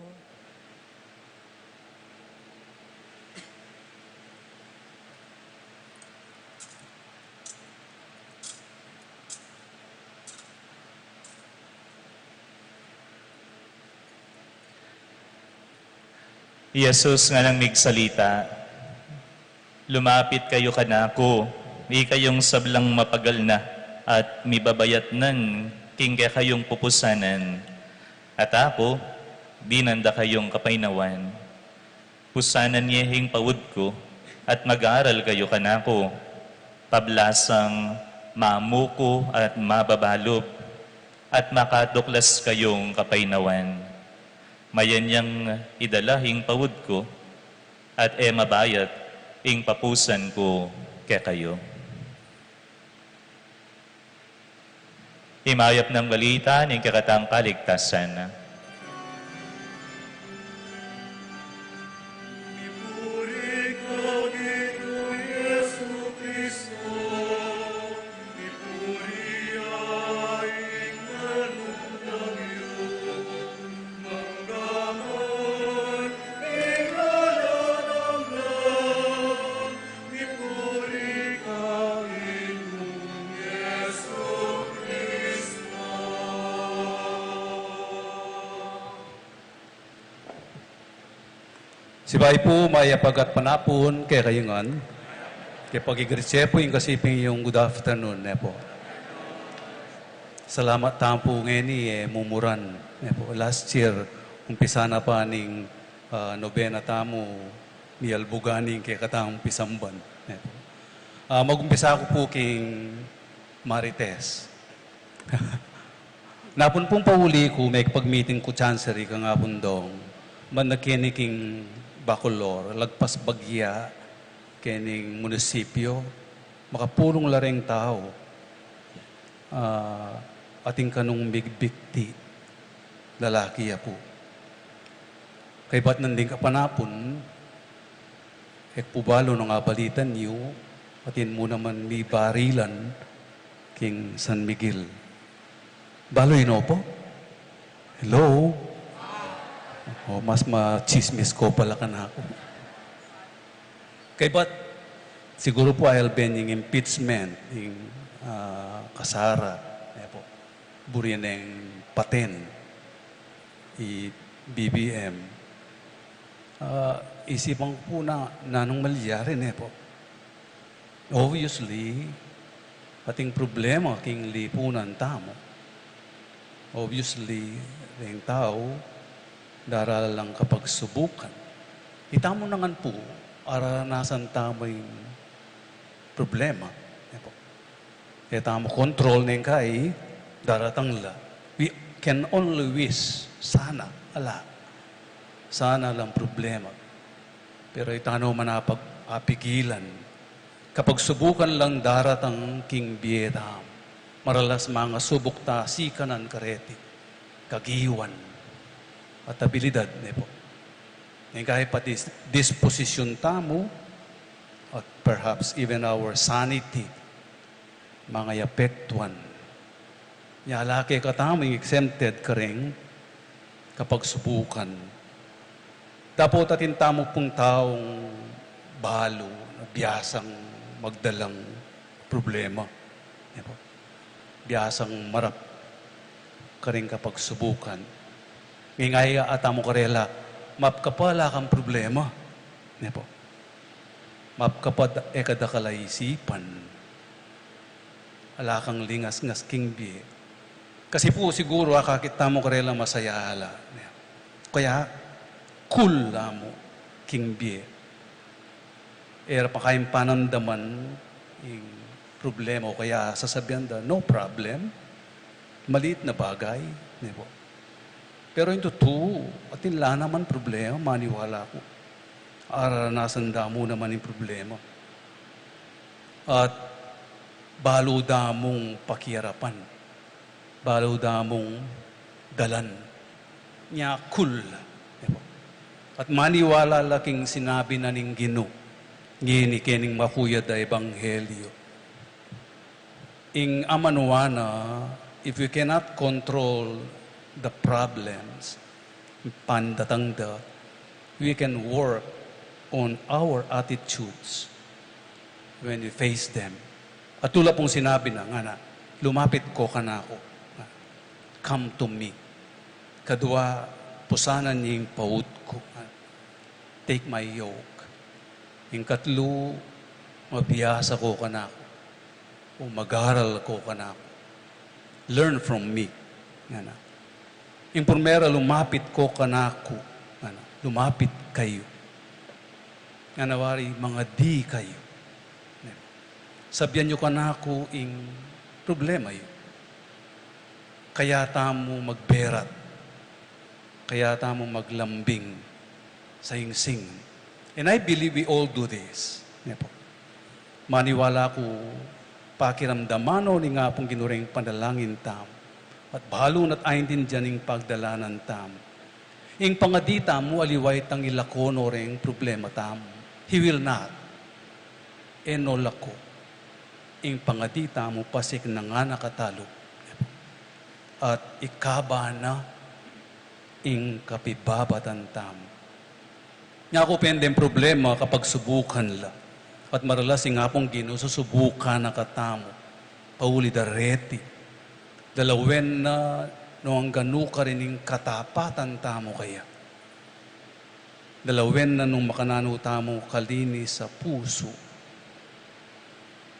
Jesus nga nang migsalita, lumapit kayo kanako, di kayong sablang mapagal na, at mibabayat nan, king kaya kayong pupusanan. At ako, di nanda kayong kapainawan. Pusanan niyehing pawud ko, at mag-aaral kayo kanako, pablasang mamuko at mababalob, at makatuklas kayong kapainawan. Mayan niyang idalahing pawud ko, at mabayat ing papusan ko kaya kayo. Himayap ng balita ng kakatang kaligtasan. Ipuri ka, Ginoong Yesu Kristo, ipuri aing manunangyo, manggamot ikalanang lang, ipuri ka, Ginoong Yesu Kristo. Sibay po, mayapag at panapon, kaya kayungan. Kaya pag-igritse po yung kasiping yung good afternoon, po. Salamat tampo ngayon mumuran. Po. Last year, umpisa na pa ning nobena tamo, ni Albuganing kaya katang pisamban. Po. Mag-umpisa ako po king Marites. Napun pong pauli ko, may pag-meeting ko chancery ka nga pundong, man nakiniking Bacolor, lagpas bagya, kening munisipyo, makapulong lareng tao, ating kanong bigbikti, lalaki po. Kay ba't nanding kapanapon, pubalo ng abalitan niyo, atin mo naman may barilan, king San Miguel. Baloy no po? Hello? O, mas ma-chismis ko pala ka na ako. Kay ba't siguro po I'll ben yung impeachment, yung kasara, po, buriyan ng paten, BBM. Isipan ko po na nanong malyarin, po. Obviously, ating problema king lipunan tamo. Obviously, yung tao, daral lang kapag subukan. Itamo nangan po, aranasan tamo yung problema. Kaya tamo control na yung kay, daratang la. We can only wish, sana, ala. Sana lang problema. Pero itano manapag apigilan. Kapag subukan lang daratang king biyedam, maralas mga subok ta, sikanan kareti, kagiwan, at abilidad, po. Ngayon kahit pati disposition tamo, at perhaps even our sanity, mga yapektuan. Yalaki ka tamo, exempted ka rin kapag subukan. Dapat atin tamo pong taong balo, biyasang magdalang problema. Po. Biyasang marap ka rin kapag subukan. Ngingay atamo karela, map ka pala kang problema. Po. mapkapad ekadakalaisipan, alakang lingas ngas kingbi. Kasi po siguro akakita mo karela masaya ala. Kaya cool mo kingbi. Era pa kayong panandaman yung problema o kaya sasabihan da, no problem. Maliit na bagay. Diba? Pero yung totoo, atin la naman problema, maniwala ko. Aranasan da mo naman yung problema. At balo da mong pakiarapan. Balo da mong dalan. Nya cool. Diba? At maniwala laking sinabi na ning Ginoo. Ngini kening makuya da ebanghelyo. In amanuana, if we cannot control the problems, pandatangda, we can work on our attitudes when we face them. At tula pong sinabi na, nga na, lumapit ko ka na ako. Come to me. Kadwa, pusanan niya yung paut ko. Take my yoke. Yung katlo, mabiyasa ko ka na ako. O mag-aral ko ka na ako. Learn from me. Nga na. Yung primera, lumapit ko ka na ako. Nga na. Lumapit kayo. Nga nawari, mga di kayo. Sabyan nyo ka na ako yung problema yun. Kaya tamo magberat. Kaya tamo maglambing sa sing. And I believe we all do this. Maniwala ko, pakiramdamano ni nga pong ginuring panalangin tam. At balo na't ayin dyan yung pagdalanan tam. Ing pangadita mo, aliway tang ilakono rin problema tam. He will not. Enolako. Ing pangadita mo, pasik na nga nakatalo. At ikaba na ing kapibabatan tam. Nga ako pendeng problema kapag subukan la. At maralas nga pong Ginoo susubukan na katamo. Pauli dareti. Dalawen na noang ganu ka rin yung katapatan tamo kaya. Dalawen na nung makanano tamo kalini sa puso.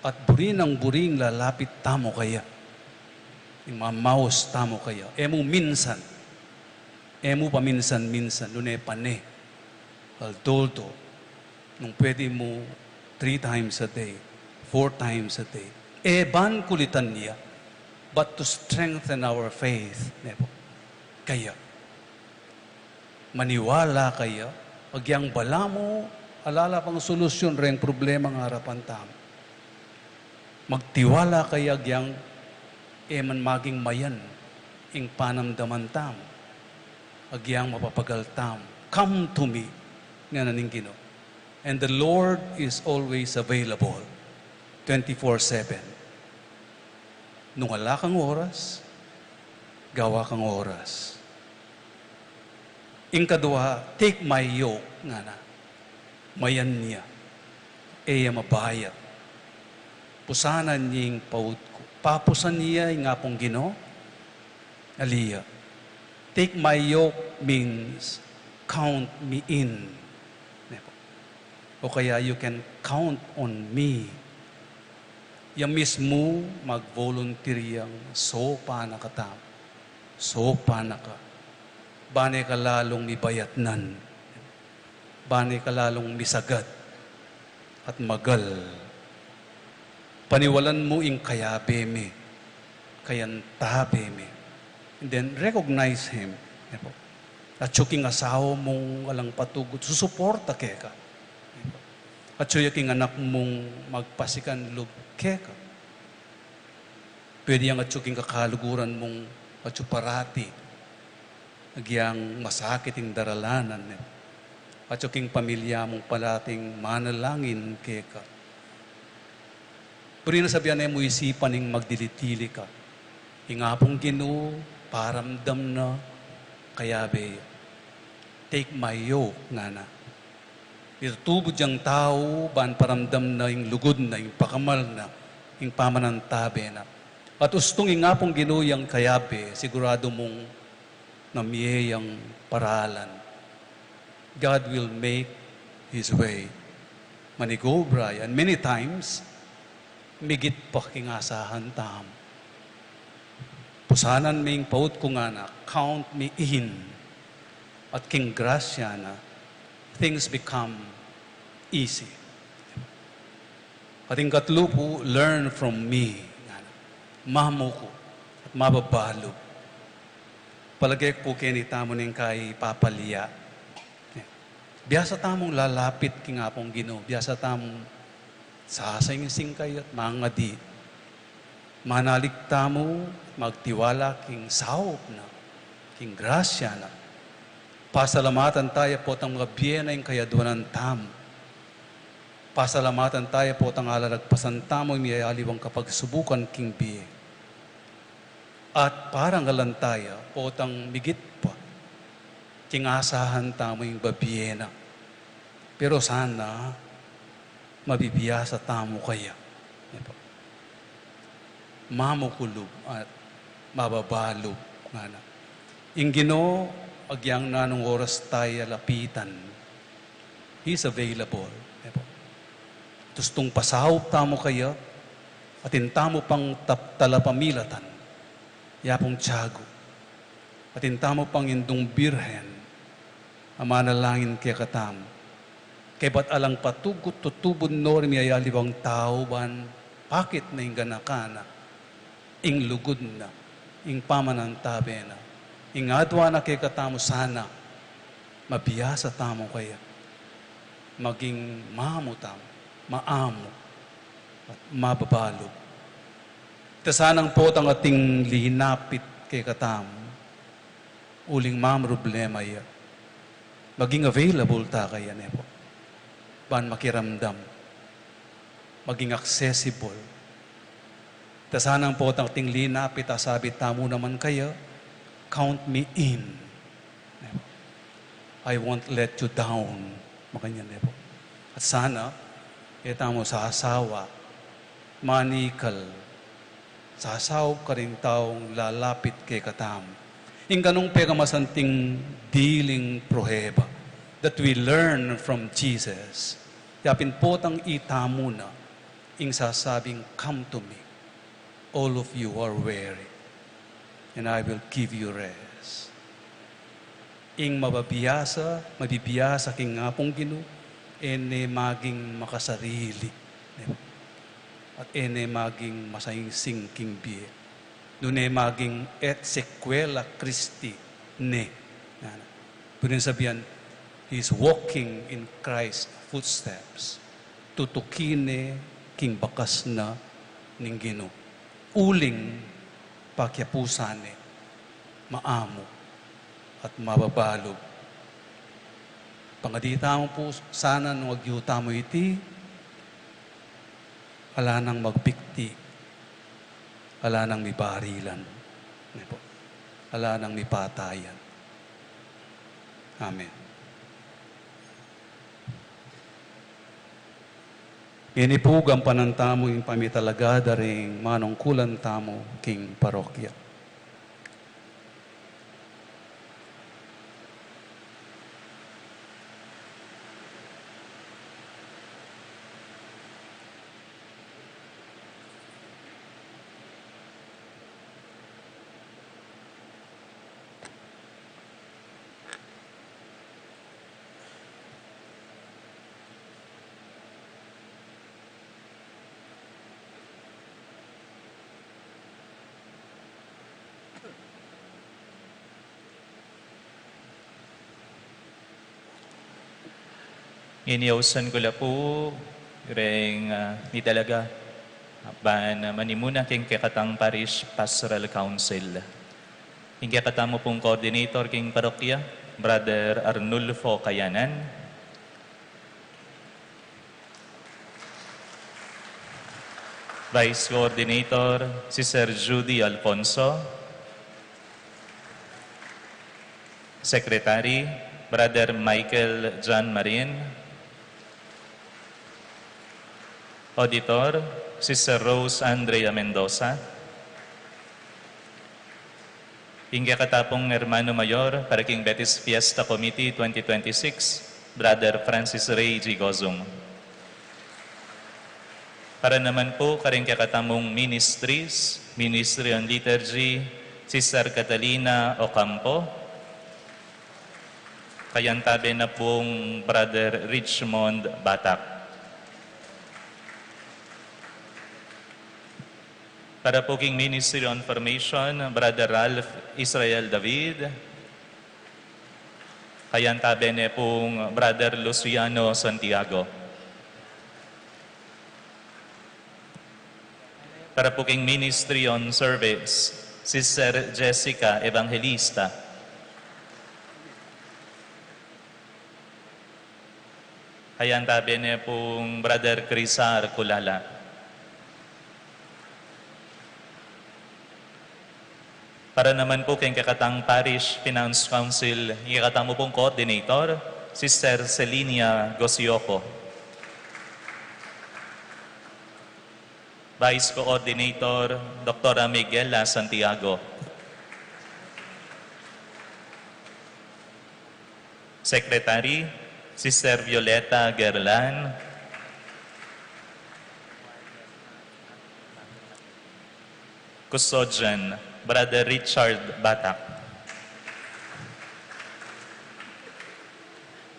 At buring lalapit tamo kaya. Yung mamaos tamo kaya. Emo minsan. Emo paminsan-minsan. Nune pane. Altoldo, nung pwede mo 3 times a day, 4 times a day. Ban kulitan niya, but to strengthen our faith. Kaya, maniwala kaya, pagyang bala mo, alala pang solusyon rin problema ng harapan tamo. Magtiwala kaya gyang man maging mayan, ing panamdaman tamo. Agyang mapapagal tamo. Come to me. Nga naning Ginoo. And the Lord is always available 24/7. Nung wala kang oras, gawa kang oras. Ing kadua, take my yoke nga na. Mayan niya. Eya mabayat. Pusanan niya yung paut ko. Papusan niya yung nga pong Ginoo. Aliya. Take my yoke means count me in. O kaya you can count on me. Yung mismo mag-volunteeryang sopa na katam. Sopa na ka. Bane ka lalong mibayatnan. Bane ka lalong misagad. At magal. Paniwalan mo ing kayabe me. Kayantabe me. And then recognize Him. At tsuking asawa mong alang patugot. Susuporta ke ka. At siya king anak mong magpasikan loob keka. Pwede yung at siya king kakaluguran mong at siya parati. Nagyang masakit yung daralanan. At siya king pamilya mong palating manalangin keka. Pero nasabihan na mo isipan yung magdilitili ka. Ingapong Ginoo, paramdam na, kaya be, take my yoke, nga na. Itutubod yung tao, baan paramdam na yung lugod na, yung pakamal na, yung pamanantabe na. At ustong nga pong ginuyang kayabe, sigurado mong namiyayang paralan. God will make His way. manigobra, and many times, migit pa kingasahan tam. Pusanan ming paut ko nga na, count me in, at king grasya na, things become easy. Ating katlo po, learn from me. Mamo ko at mababalo. Palagay po kinita mo ning kay papaliya. Biyasa tamong lalapit king apong Ginoo. Biyasa tamong sasing kayo at mga di. Manalig tamo, magtiwala king sawop na, king grasya na. Pasalamatan tayo po ang mga biyena yung kayaduanan tamo. Pasalamatan tayo po ang alalagpasan tamo yung miyayaliwang kapag subukan king biye. At parang galantaya po ang migit pa, kingasahan tamo yung babiyena. Pero sana, mabibiyasa tamo kaya. Mamukulog at mababalog. Yung Ginoo, agyang nanong oras tayo lapitan, He's available. Tustong pasahop tamo kaya, at intamo pang talapamilatan, yapong tiyago, at intamo pang indong birhen, amanalangin kaya katamo. Kaya ba't alang patugot tutubon no rin miyayalibang tao ban, pakit na yung ganakana, ing lugod na, ing pamanan tabi na, ing adwa na kaya katamo sana, mabiyasa tamo kaya, maging mamo tamo, maamo, at mababalog. Tasanang po ang ating linapit kay katamo, uling problema ya, maging available ta kaya po. Ban makiramdam, maging accessible. Tasanang po ang ating linapit, sabi tamo naman kaya, count me in. I won't let you down. Makanyan po. At sana, kita mo sa asawa, manikal, sa asawa ka rin taong lalapit kay katam. Yung ganong pegamasanting dealing proheba that we learn from Jesus. Yapin po tang itamo na, ing sasabing, come to me. All of you are weary, and I will give you rest. Ing mabibiyasa king ngapong Ginoo, ene maging makasarili. At ene maging masayingsing king biye. Nune maging et sequela Christi ne. Pwede sabihan, He's walking in Christ's footsteps. Tutukine king bakas na ning Ginoo. Uling pakyapusane, maamo at mababalog. Pangadita mo po sana nung agyuta mo iti, ala nang magpikti, ala nang mibarilan, ala nang mipatayan. Amen. Inipug panantamo yung pamitalaga daring manungkulan tamo king parokya. Iniausan ko la po, ring ni talaga, ban manimuna king kekatang Parish Pastoral Council. King kekatang mo pong coordinator king parokya, Brother Arnulfo Kayanan. Vice Coordinator, Sister Judy Alfonso. Secretary, Brother Michael John Marin. Auditor, Sister Rose Andrea Mendoza. Hingga katapong Hermano Mayor para King Betis Fiesta Committee 2026, Brother Francis Ray G. Gozong. Para naman po karing kakatamong ministries, Ministry on Liturgy, Sister Catalina Ocampo. Kayantabi na pong Brother Richmond Batak. Para po king Ministry on Formation, Brother Ralph Israel David. Kayantabi na pong Brother Luciano Santiago. Para po king Ministry on Service, Sister Jessica Evangelista. Kayantabi na pong Brother Crisar Kulala. Para naman po kay Kakatang Parish Finance Council, ikatang mo pong Coordinator, Sister Celinia Gosioco. Vice Coordinator, Dr. Miguela Santiago. Secretary, Sister Violeta Gerlan. Custodian, Brother Richard Batak.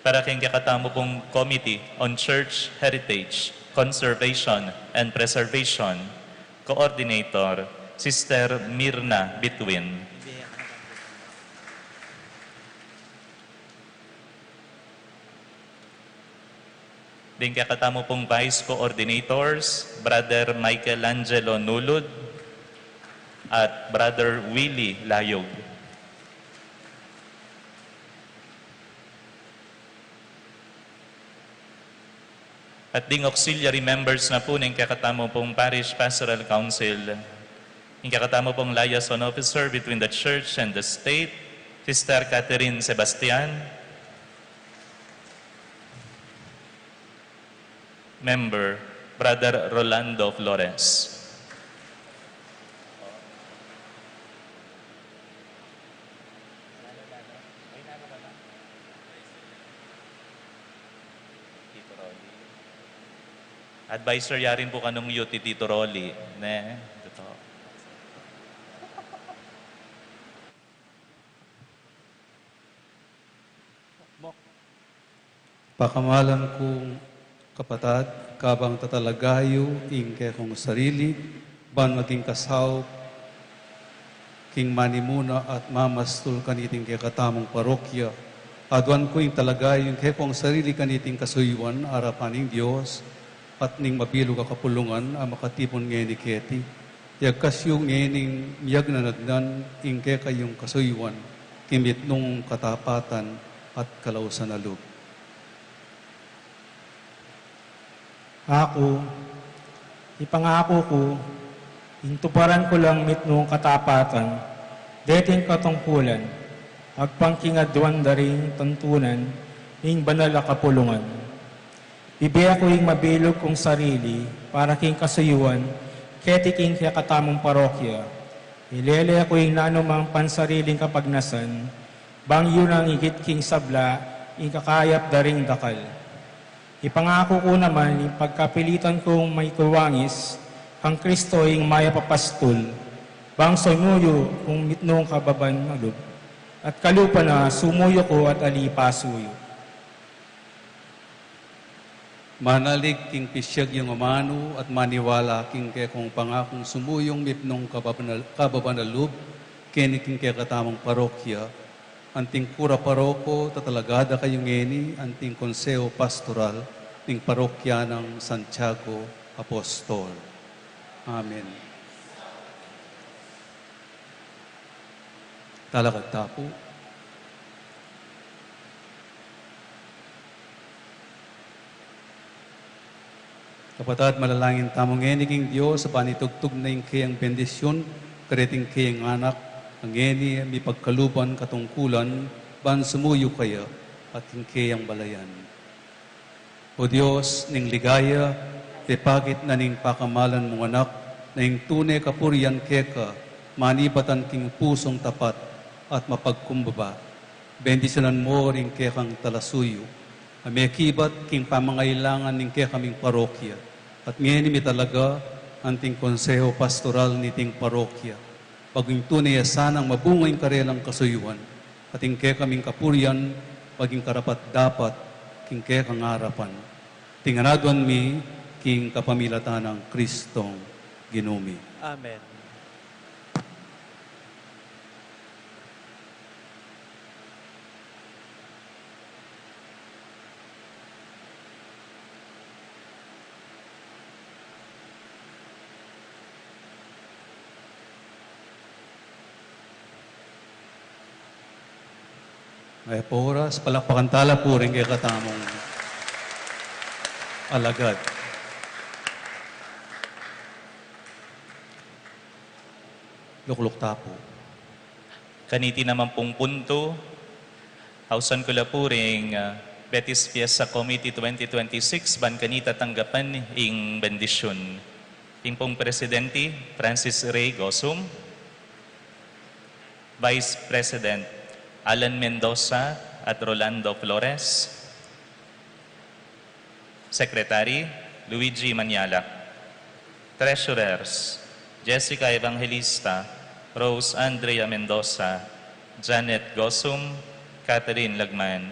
Para kayong kakatamo pong Committee on Church Heritage, Conservation and Preservation, Coordinator, Sister Mirna Bitwin. Din kakatamo pong Vice Coordinators, Brother Michelangelo Nulud at Brother Willie Layog. At ding auxiliary members na po ng kakatamo pong Parish Pastoral Council, yung kakatamo pong liaison officer between the Church and the State, Sister Catherine Sebastian, Member, Brother Rolando Flores. Advisor yarin po kanong UT Tito Rolly. Ne? Ito. Pakamalan kong kapatad, kabang tatalagayo, ingke kong sarili, ban maging kasaw, king manimuna at mamastul kaniting ke katamong parokya. Adwan ko yung talagayo, ingke kong sarili kaniting kasuyuan, arapaning Diyos, at ning mabilo ka kapulungan, makatipon ngayon ni Keti. Yagkas yung ngayon miyag na nagnan, ingke kayong kasuyuan, kimit nung katapatan at kalausan na loob. Ako, ipangako ko, intuparan ko lang mitnong katapatan, dating katungkulan, agpangkingadwan daring tuntunan, ing banal na kapulungan. Bibiya ko yung mabilog kong sarili, para king kasuyuan, ketiking kaya katamong parokya. Ilele ko yung nanumang pansariling kapagnasan, bang yun ang igit king sabla, ing kakayap daring dakal. Ipangako ko naman yung pagkapilitan kong may kuwangis, ang Kristo yung maya papastul, bang sumuyo kung mitnong kababan malub, at kalupa na sumuyo ko at alipasuyo. Manalig king pisyag yung amano at maniwala king kaya kong pangakong sumuyong mitnong kababanalub, kiniking kaya katamang parokya, anting kura paroko, tatalagada kayong ngeni, anting konseo pastoral, ng parokya ng Santiago Apostol. Amen. Talakad tapo. Kapatid, malalangin tamong ngeni Diyos sa panitugtog na yung kayang bendisyon, kariting kayang anak, ang ngeni, may pagkaluban, katungkulan, ban sumuyo kaya, at yung kayang balayan. O Diyos, ning ligaya, tipagit na ning pakamalan mong anak, na yung tunay kapurian keka, manibatan king pusong tapat, at mapagkumbaba. Bendisyonan mo ring kekang talasuyo, may kibat king pamangailangan ning kekaming parokya, At ngayon mi talaga anting konseho pastoral niting parokya. Paging tunay sanang mabungay karelang kasuyuan. At ingke kaming kapurian, paging karapat dapat, kingke kangarapan. Tinganaduan mi, king kapamilatan ng Kristong Ginumi. Amen. Ay po oras, palakpakan tala po rin kay katamong alagad. Lukluk tapo. Kaniti naman pong punto, hausan ko la po ring Betis Fiesta Committee 2026, ban kanita tanggapan ing bendisyon. Ing pong Presidente Francis Ray Gosum, Vice President Alan Mendoza at Rolando Flores, Secretary Luigi Maniala, Treasurers Jessica Evangelista, Rose Andrea Mendoza, Janet Gosum, Catherine Lagman.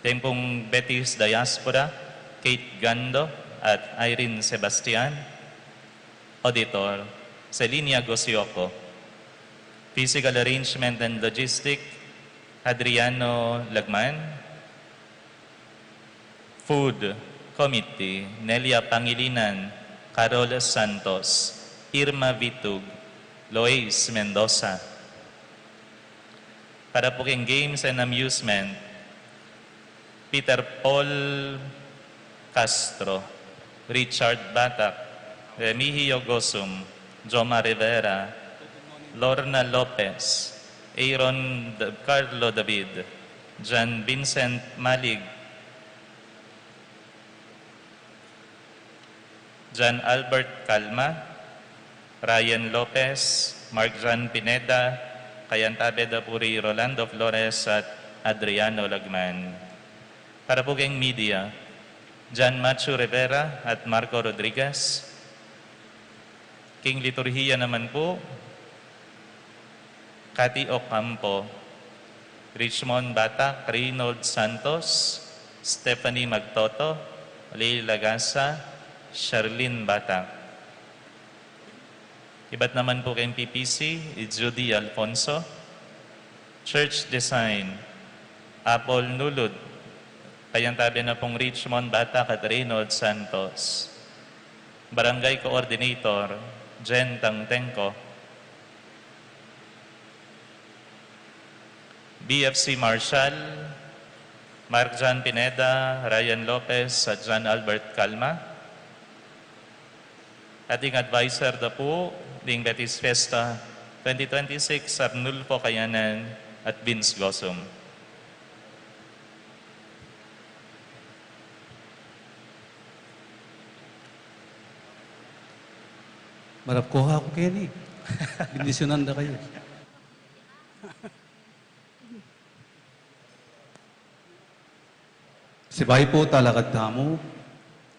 Tempong Betis Diaspora, Kate Gando at Irene Sebastian. Auditor, Celinia Gosioco. Physical Arrangement and Logistic, Adriano Lagman. Food Committee, Nelia Pangilinan, Carol Santos, Irma Vitug, Lois Mendoza. Para po kayong Games and Amusement, Peter Paul Castro, Richard Batak, Remigio Gosum, Joma Rivera, Lorna Lopez, Aaron Carlo David, John Vincent Malig, John Albert Calma, Ryan Lopez, Mark John Pineda, Kayantabe Dapuri, Rolando Flores at Adriano Lagman. Para po kayong media, John Macho Rivera at Marco Rodriguez. King Liturhiya naman po, Cathy Ocampo, Richmond Batak, Reynold Santos, Stephanie Magtoto, Leila Gasa, Charlene Batak. Iba't naman po kayong PPC, Judy Alfonso, Church Design, Apple Nulud, Kayantabi na pong Richmond Batak at Reynold Santos, Barangay Coordinator, Jen Tangtenko, BFC Marshal, Mark John Pineda, Ryan Lopez at John Albert Calma. Ating advisor na po, ding Betis Fiesta 2026, Arnulfo Kayanan at Vince Gosum. Marap ko ako, Kenny. Bindisyonan na kayo. Sibay po talakad tamo,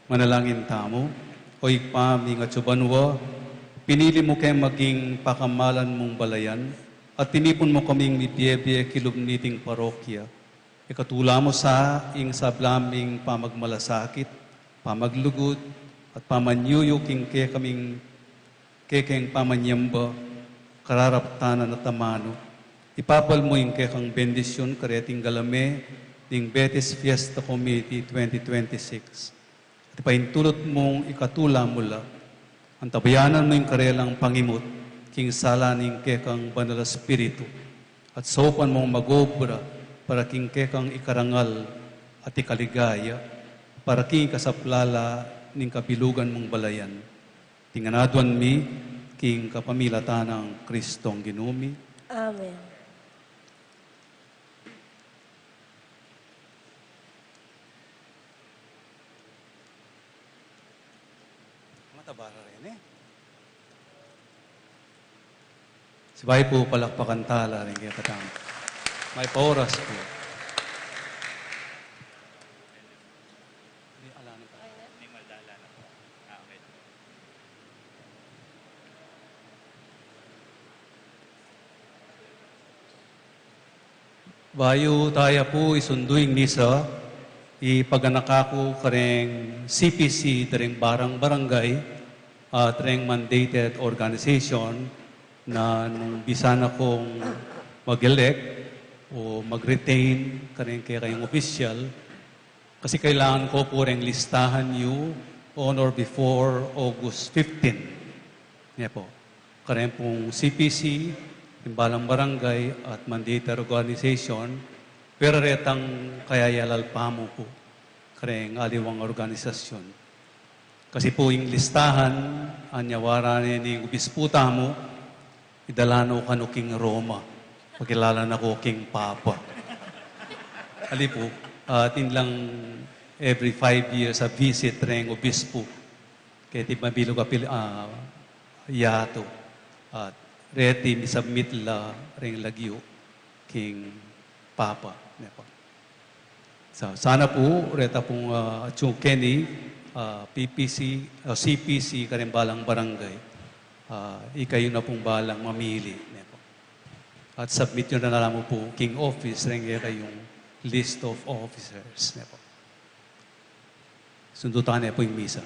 manalangin tamo, o ipami nga tsubanwa, pinili mo kayo maging pakamalan mong balayan, at tinipon mo kaming ni Biebie kilubniting parokya. Ikatula mo sa ing sablaming pamagmalasakit, pamaglugod, at pamanyuyo king kaya kaming kekeng pamanyamba, kararaptanan at tamano. Ipapal mo yung kekang bendisyon kareting galame, ng Betis Fiesta Committee 2026. At paintulot mong ikatula mula, ang tabayanan mo yung karelang pangimot, king sala ng kekang banal espiritu, at sopan mong magobra para king kekang ikarangal at ikaligaya, para king kasaplala ng kabilugan mong balayan. Tinganaduan mi, king kapamilatan ng Kristong Ginumi. Amen. Matabara rin eh. Sibay po palakpakan tala rin kaya katang. May pauras po. Bayo tayo po isunduing misa, ipaganak ako kareng CPC, kareng barangay, at kareng mandated organization na nung bisan akong mag-elect o mag-retain kareng kayong official, kasi kailangan ko po rin listahan you on or before August 15. Yan po. Kareng pong CPC, timbalang barangay at mandated organization, pero retang kayayalal pa mo po. Kareng aliwang organisasyon. Kasi po yung listahan, anyawara ni obisputa mo, idalano ka no King Roma. Pagkilala na ko King Papa. Ali po, tin lang every 5 years a visit rin obispo. Kaya ti mabilo ka yato. At reti mi submit la ring lagyo King Papa. So, sana po, reta pong Chung Kenny, PPC, CPC, karimbalang barangay, ikayo na pong balang mamili. At submit nyo na lang po King Office, rin kayong list of officers. Sundutan niya po yung misa.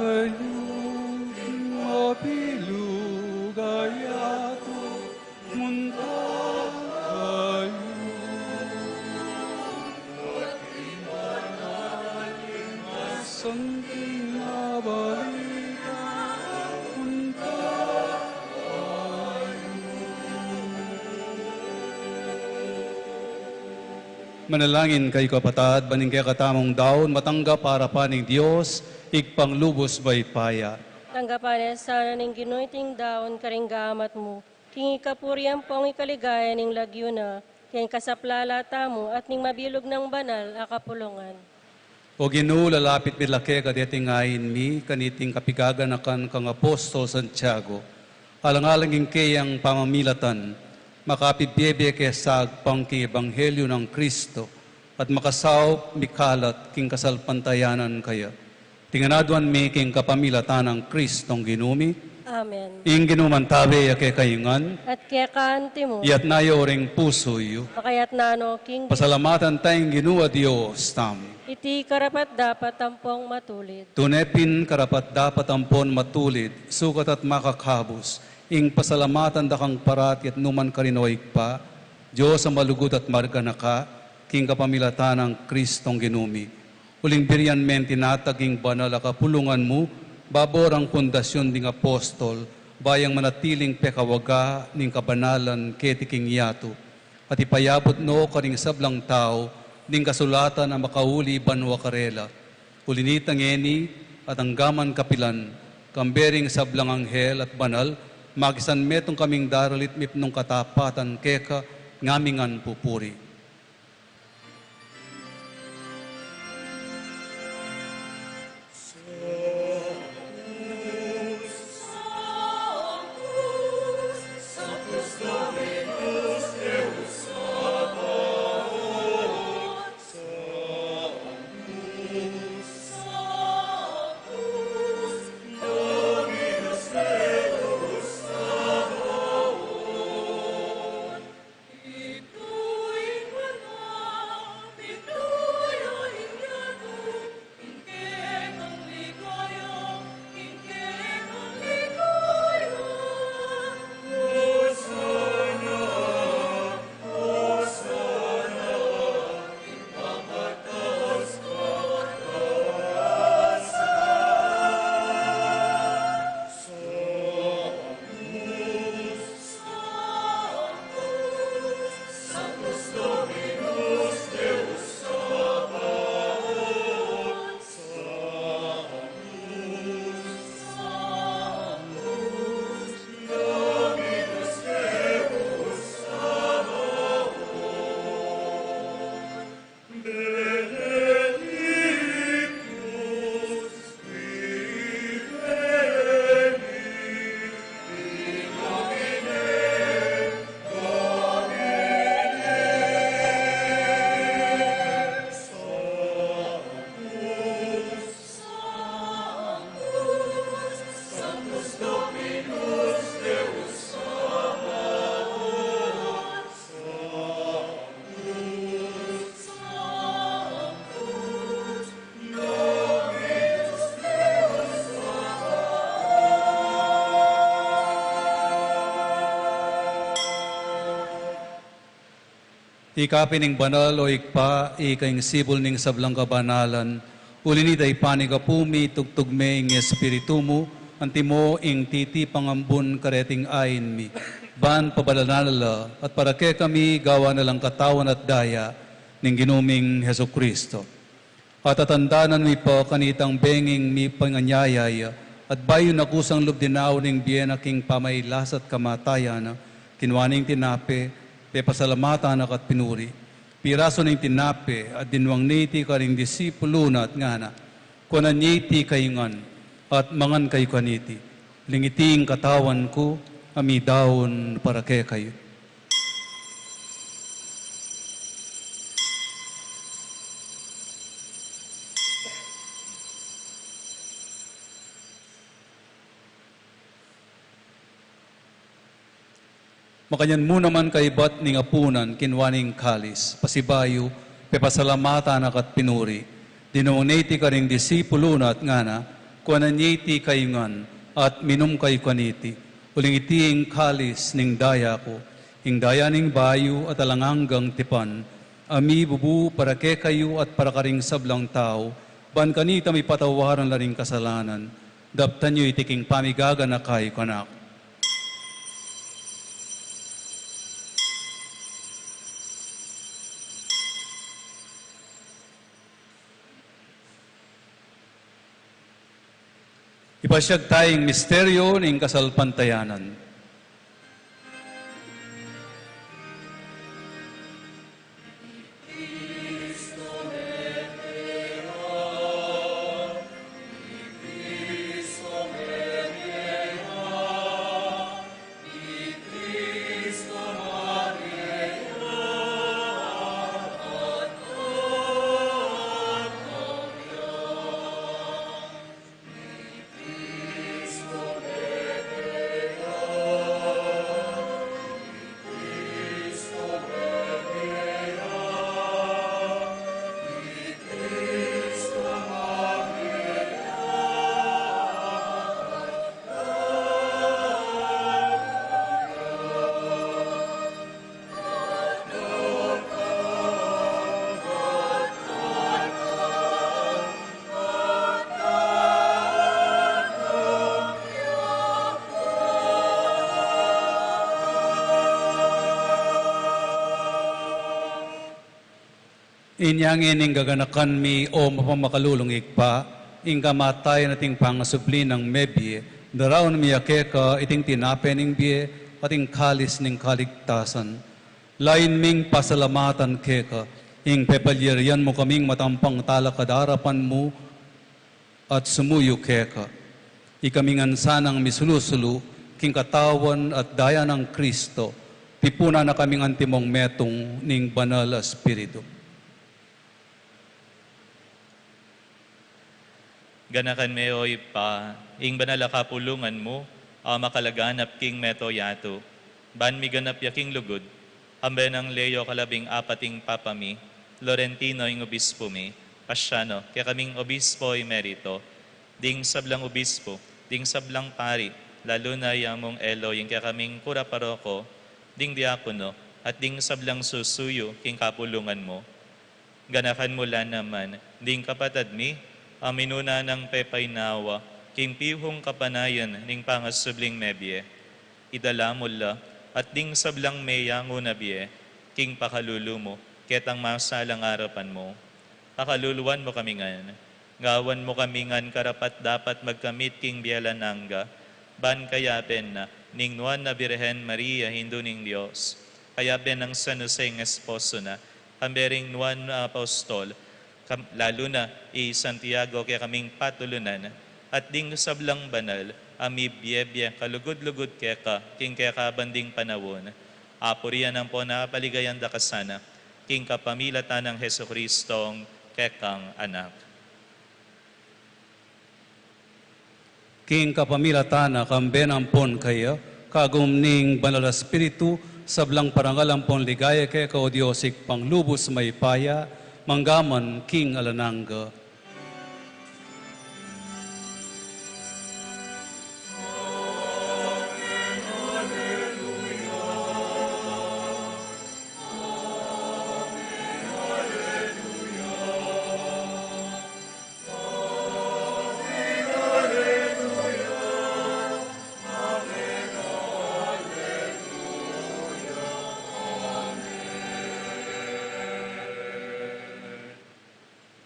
kayo mapilugayat munta kayo. Santing nabalita munta manalangin kay kapatad, baning kay katamong daon, matanggap para paning Diyos, igpanglubos baypaya. Tanggapan sana ning ginuiting daon karing gamat mo, king ikapurian po ang ikaligaya ning lagyo na, king kasaplalata mo at ning mabilog ng banal a kapulungan. O Ginoo, lalapit milake kadeting ayin mi, kaniting kapigaganakan kang Apostol Santiago, alang-alangin kayang pamamilatan, makapibiyebe kay sagpang king Ebanghelyo ng Kristo, at makasaw mikalat king kasalpantayanan kaya. Tinganaduan mi king kapamilatan ng Kristong ginumi, Amen. ing ginumantabe yake kayungan, At kaya kaanti mo, yat nayo ring puso yu. makayat nano, king Pasalamatan tayong Ginoo Dios tam. iti karapat dapat tampong matulid. Tunepin karapat dapat ampon matulid, sukat at makakabos, ing pasalamatan dakang parat yat numan karinoig pa, Diyos ang malugot at marga ka, king kapamilatan ng Kristong ginumi. Uling birian men tinataging banal kapulungan mo, babor ang pundasyon ding apostol, bayang manatiling pekawaga ning kabanalan ketiking yato, at ipayabot no karing sablang tao, ning kasulatan na makauli banwa karela. Ulinitang eni at ang gaman kapilan, kambering sablang anghel at banal, magisan metong kaming daralit mipnong katapatan keka ngamingan pupuri. Ikapining banal o ikpa, ikaing sibol ning sablang kabanalan, ulinit ay panigapumi, tugtugme ing espiritu mo, antimo ing titi pangambun kareting ayin mi. Ban pabalanala at para kay kami gawa na lang katawan at daya ning ginuming Heso Kristo. At atandanan mi po kanitang benging mi panganyayay at bayo na kusang lubdinaw ning biyen aking pamaylas at kamatayan, kinwaning tinape, pe pasalamatan at pinuri. Piraso ning tinape at dinwang niti karing disipulo na at ngana, kunan niti kayungan at mangan kayo kaniti. Lingiting katawan ko, ami daon para kay kayo. Makanyan mo naman kay bat ning apunan kinwaning kalis, pasibayo, pepasalamatan at pinuri. Dinonati ka ring disipulo na at ngana, kuanan iti kayungan, at minum kay kaniti. Uling iti ing kalis ning daya ko, ing daya ning bayo at alanganggang tipan. Ami bubu para ke kayo at para karing sablang tao, ban kanita may patawaran la ring kasalanan. Daptan nyo itiking pamigaga na kay kanak. Ipasyag tayong misteryo ng kasalpantayanan. Inyang ining gaganakan mi o mapamakalulong ikpa, ing kamatay nating pangasubli ng mebye, daraon mi akeka iting tinapen ning biye, ating kalis ning kaligtasan. Lain ming pasalamatan keka, ing pepalyerian mo kaming matampang talakadarapan mo, at sumuyo keka. Ikamingan sanang misulusulu, king katawan at daya ng Kristo, tipuna na kaming antimong metong ning banal espiritu. Ganakan me oy pa, ing banala kapulungan mo, makalaganap king meto yato. Ban mi ganap yaking lugod, ambe ng Leo kalabing apating papami, Laurentino ing obispo mi, Pasyano, kaya kaming obispo emerito, ding sablang obispo, ding sablang pari, lalo na yamong Elo, yung kaya kaming kura paroko, ding diakono, at ding sablang susuyo king kapulungan mo. Ganakan mo lang naman, ding kapatad mi, aminuna ng pepay nawa, king pihong kapanayan ning pangasubling mebye. Idala mo la, at ding sablang meyango na biye, king pakalulu mo, ketang masalang arapan mo. Pakaluluan mo kamingan, gawan mo kamingan karapat dapat magkamit king biyalananga, ban kayapen na, ning nuan na Birhen Maria, Hindu ning Diyos, kayapen ng San Jose ng esposo na, kambering nuan na apostol, lalo na Santiago kaya kaming patulunan, at ding sablang banal, ami biyebye kalugod-lugod keka, king keka banding panawon, apurian ang po napaligayan da kasana, king kapamilatan ng Heso Kristong kekang anak. King kapamilatan na kambenampon kaya, kagumning banal espiritu, sablang parangalampon ligaya keka o Diyosik panglubos may paya, manggaman king alananga.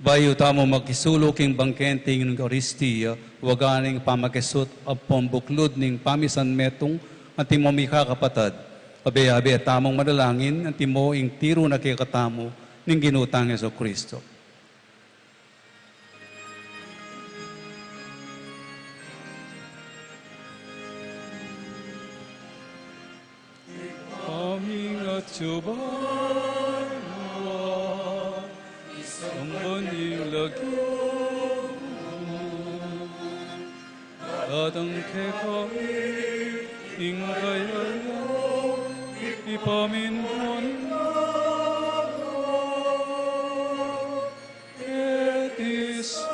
Bayo tamo magkisulo king bangkenting ng Eucharistia, waganing pamakisut at pambuklod ning pamisan metong antimo mika kapatad. Abe-abe tamong madalangin antimo ing tiro na kikatamo ning ginutang Heso Kristo. Aming at Adang kekami ing kayaya ipaminhon namo et isori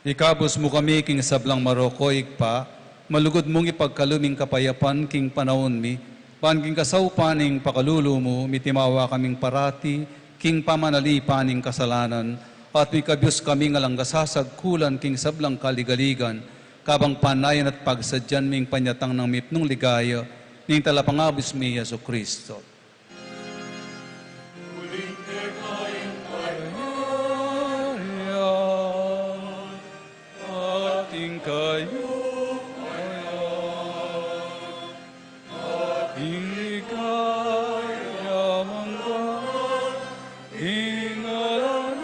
Ikabos mo kami king sablang maroko ikpa, malugod mong ipagkaluming kapayapan king panahon mi, pan king kasaupaning pakalulu mo, mitimawa kaming parati, king pamanalipaning kasalanan, at mikabiyos kami nga lang gasasagkulan king sablang kaligaligan, kabang panayan at pagsadyan ming panyatang ng mipnong ligaya, ning talapangabis mi Yesu Kristo. Ating kayo ating ligaya hanggang hingalan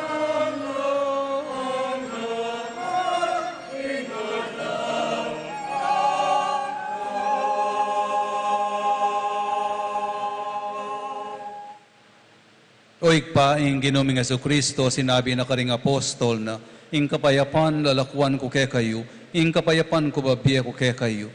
Oik pa, ing Ginoming Jesucristo, sinabi na karing apostol na, ing kapayapan lalakwan ko kay kayo, ing kapayapan ko babiya ko kay kayo.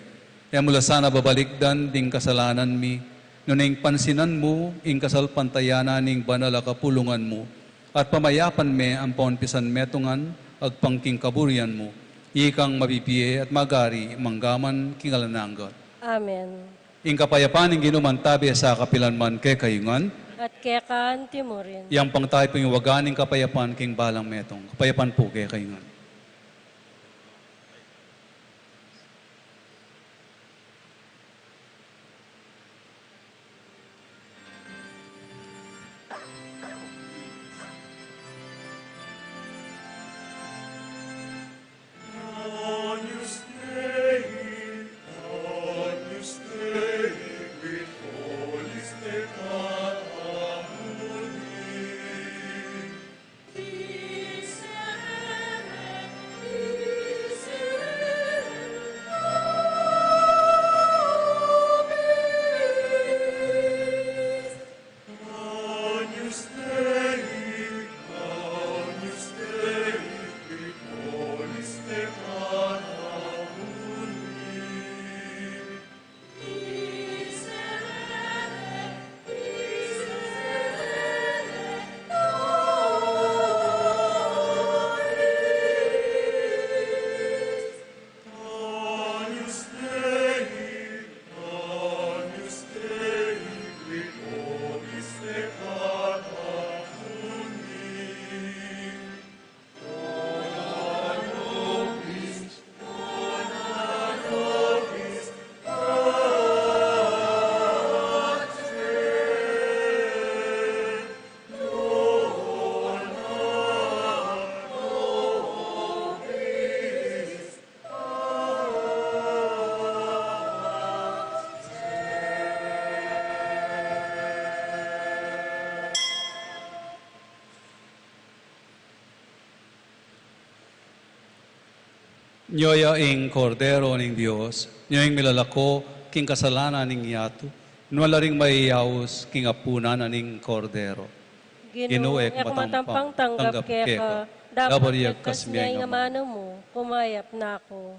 Kaya mula sana babalikdan ding kasalanan mi, nuning pansinan mo, ing kasalpantayanan ning banal kapulungan mo, at pamayapan me ang paunpisan metungan, agpangking kaburian mo, ikang mabibiye at magari, manggaman kingalananggat. Amen. Ing kapayapan ing ginumantabi sa kapilanman kay kayungan, At kekaan timurin. yang pang tayo pong iwaganing kapayapan king balang metong. Kapayapan po kay kayungan. Nyoya ing kordero ning Dios, nyoyang milalako king kasalanan ning yato, nwala ring maiyaos king apunan ning kordero. Ginuek matampang tanggap kaya ka, dapat nagkas niya nga mano mo, kumayap na ako.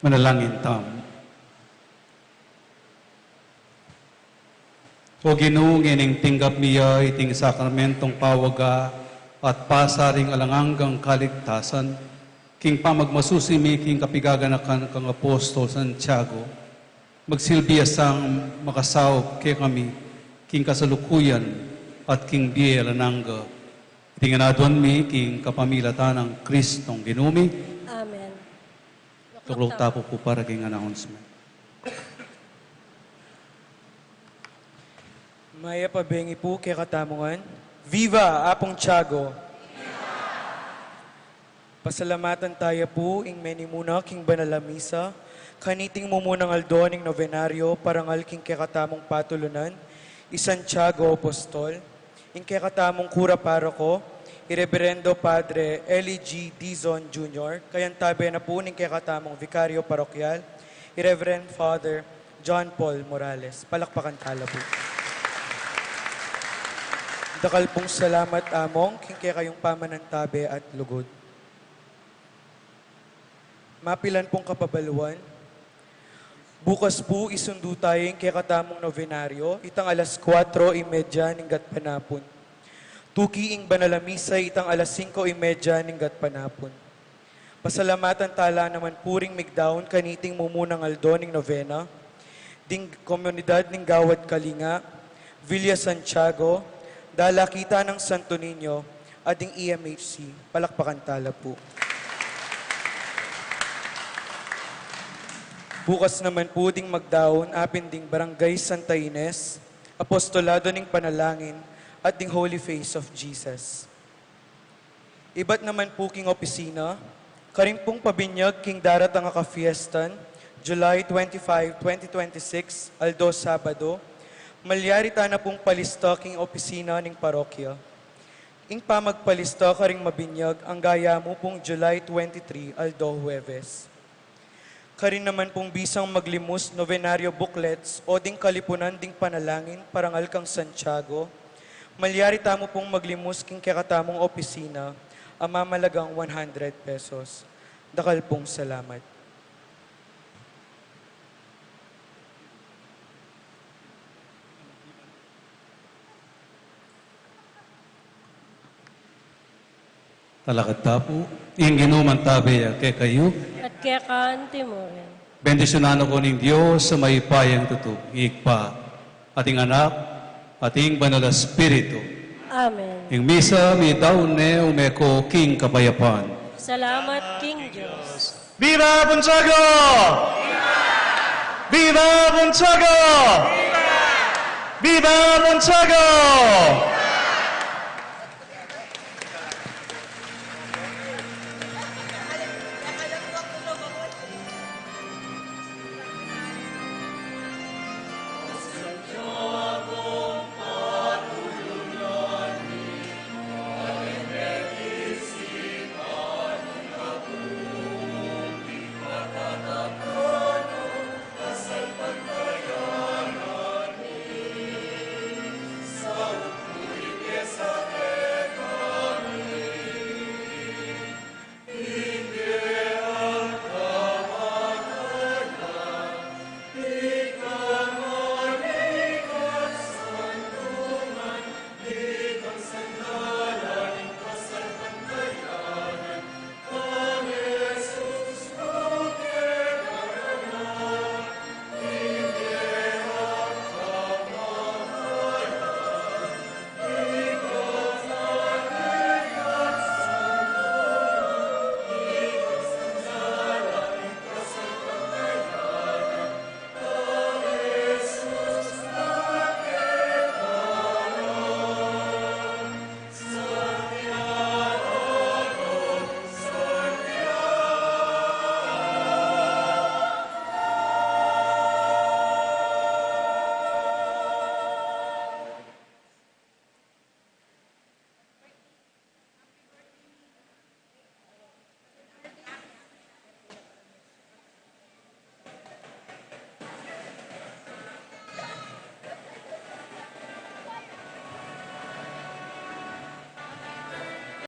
Manalangin tayo. O Ginoo, ngining tinggap niya iting sakramentong pawaga at pasaring alanganggang kaligtasan, king pamagmasusimi, king kapigaganakan kang Apostol Santiago, magsilbi asang makasaw kay kami, king kasalukuyan at king bielananga. Tinganadwan mi, king kapamilatan ng Kristong ginumi. Amen. Tuklok tapo po para king announcement. Maya pabengi po kay katamungan. Viva Apong Tiago! Pasalamatan tayo po ing menimuna king banal misa, kaniting mumunang aldoning novenaryo parangal king kekatamong patulunan, isan Tiago Apostol, ing kekatamong kura paroko, Ireverendo Padre Eli G. Dizon Jr., kayantabi na po ning kekatamong vikaryo parokyal, Reverend Father John Paul Morales. Palakpakan tala po. Dakal pong salamat among king kayong pamanantabi at lugod. Mapilan pong kapabaluan. Bukas po isundo tayong kay katamong novenaryo, itang alas 4:30 ng gatpanapon. Tukiing banalamisa itang alas 5:30 ng gatpanapon. Pasalamatan tala naman puring migdaon kaniting mumunang aldoning novena, ding komunidad ng Gawad Kalinga, Villa Santiago, Dala Kita ng Santo Niño, at ding EMHC. Palakpakan tala po. Bukas naman po ding magdaon, apin ding Barangay Santa Ines, Apostolado ng Panalangin, at ding Holy Face of Jesus. Iba't naman po king opisina, karing pong pabinyag king daratang akafiestan, July 25, 2026, Aldo Sabado, malyarita na pong palista king opisina ng parokya. Ing pamagpalista karing mabinyag, ang gaya mo pong July 23, Aldo Huwebes. Karin naman pong bisang maglimus novenaryo booklets o ding kalipunan ding panalangin parangal kang Santiago, malyarita mo pong maglimus king kakatamong opisina, ang mamalagang 100 pesos. Dakal pong salamat. Talakat tapo, ing ginuman tabi kay kayo. At kaya kaanti mo rin. Bendisyonan ako ng Diyos sa may payang tutug, ikpa, ating anak, ating banal na Espiritu. Amen. Ing misa, mi daune, umeko, king kapayapan. Salamat, King Diyos. Viva Bonchago! Viva Bonchago! Viva Bonchago!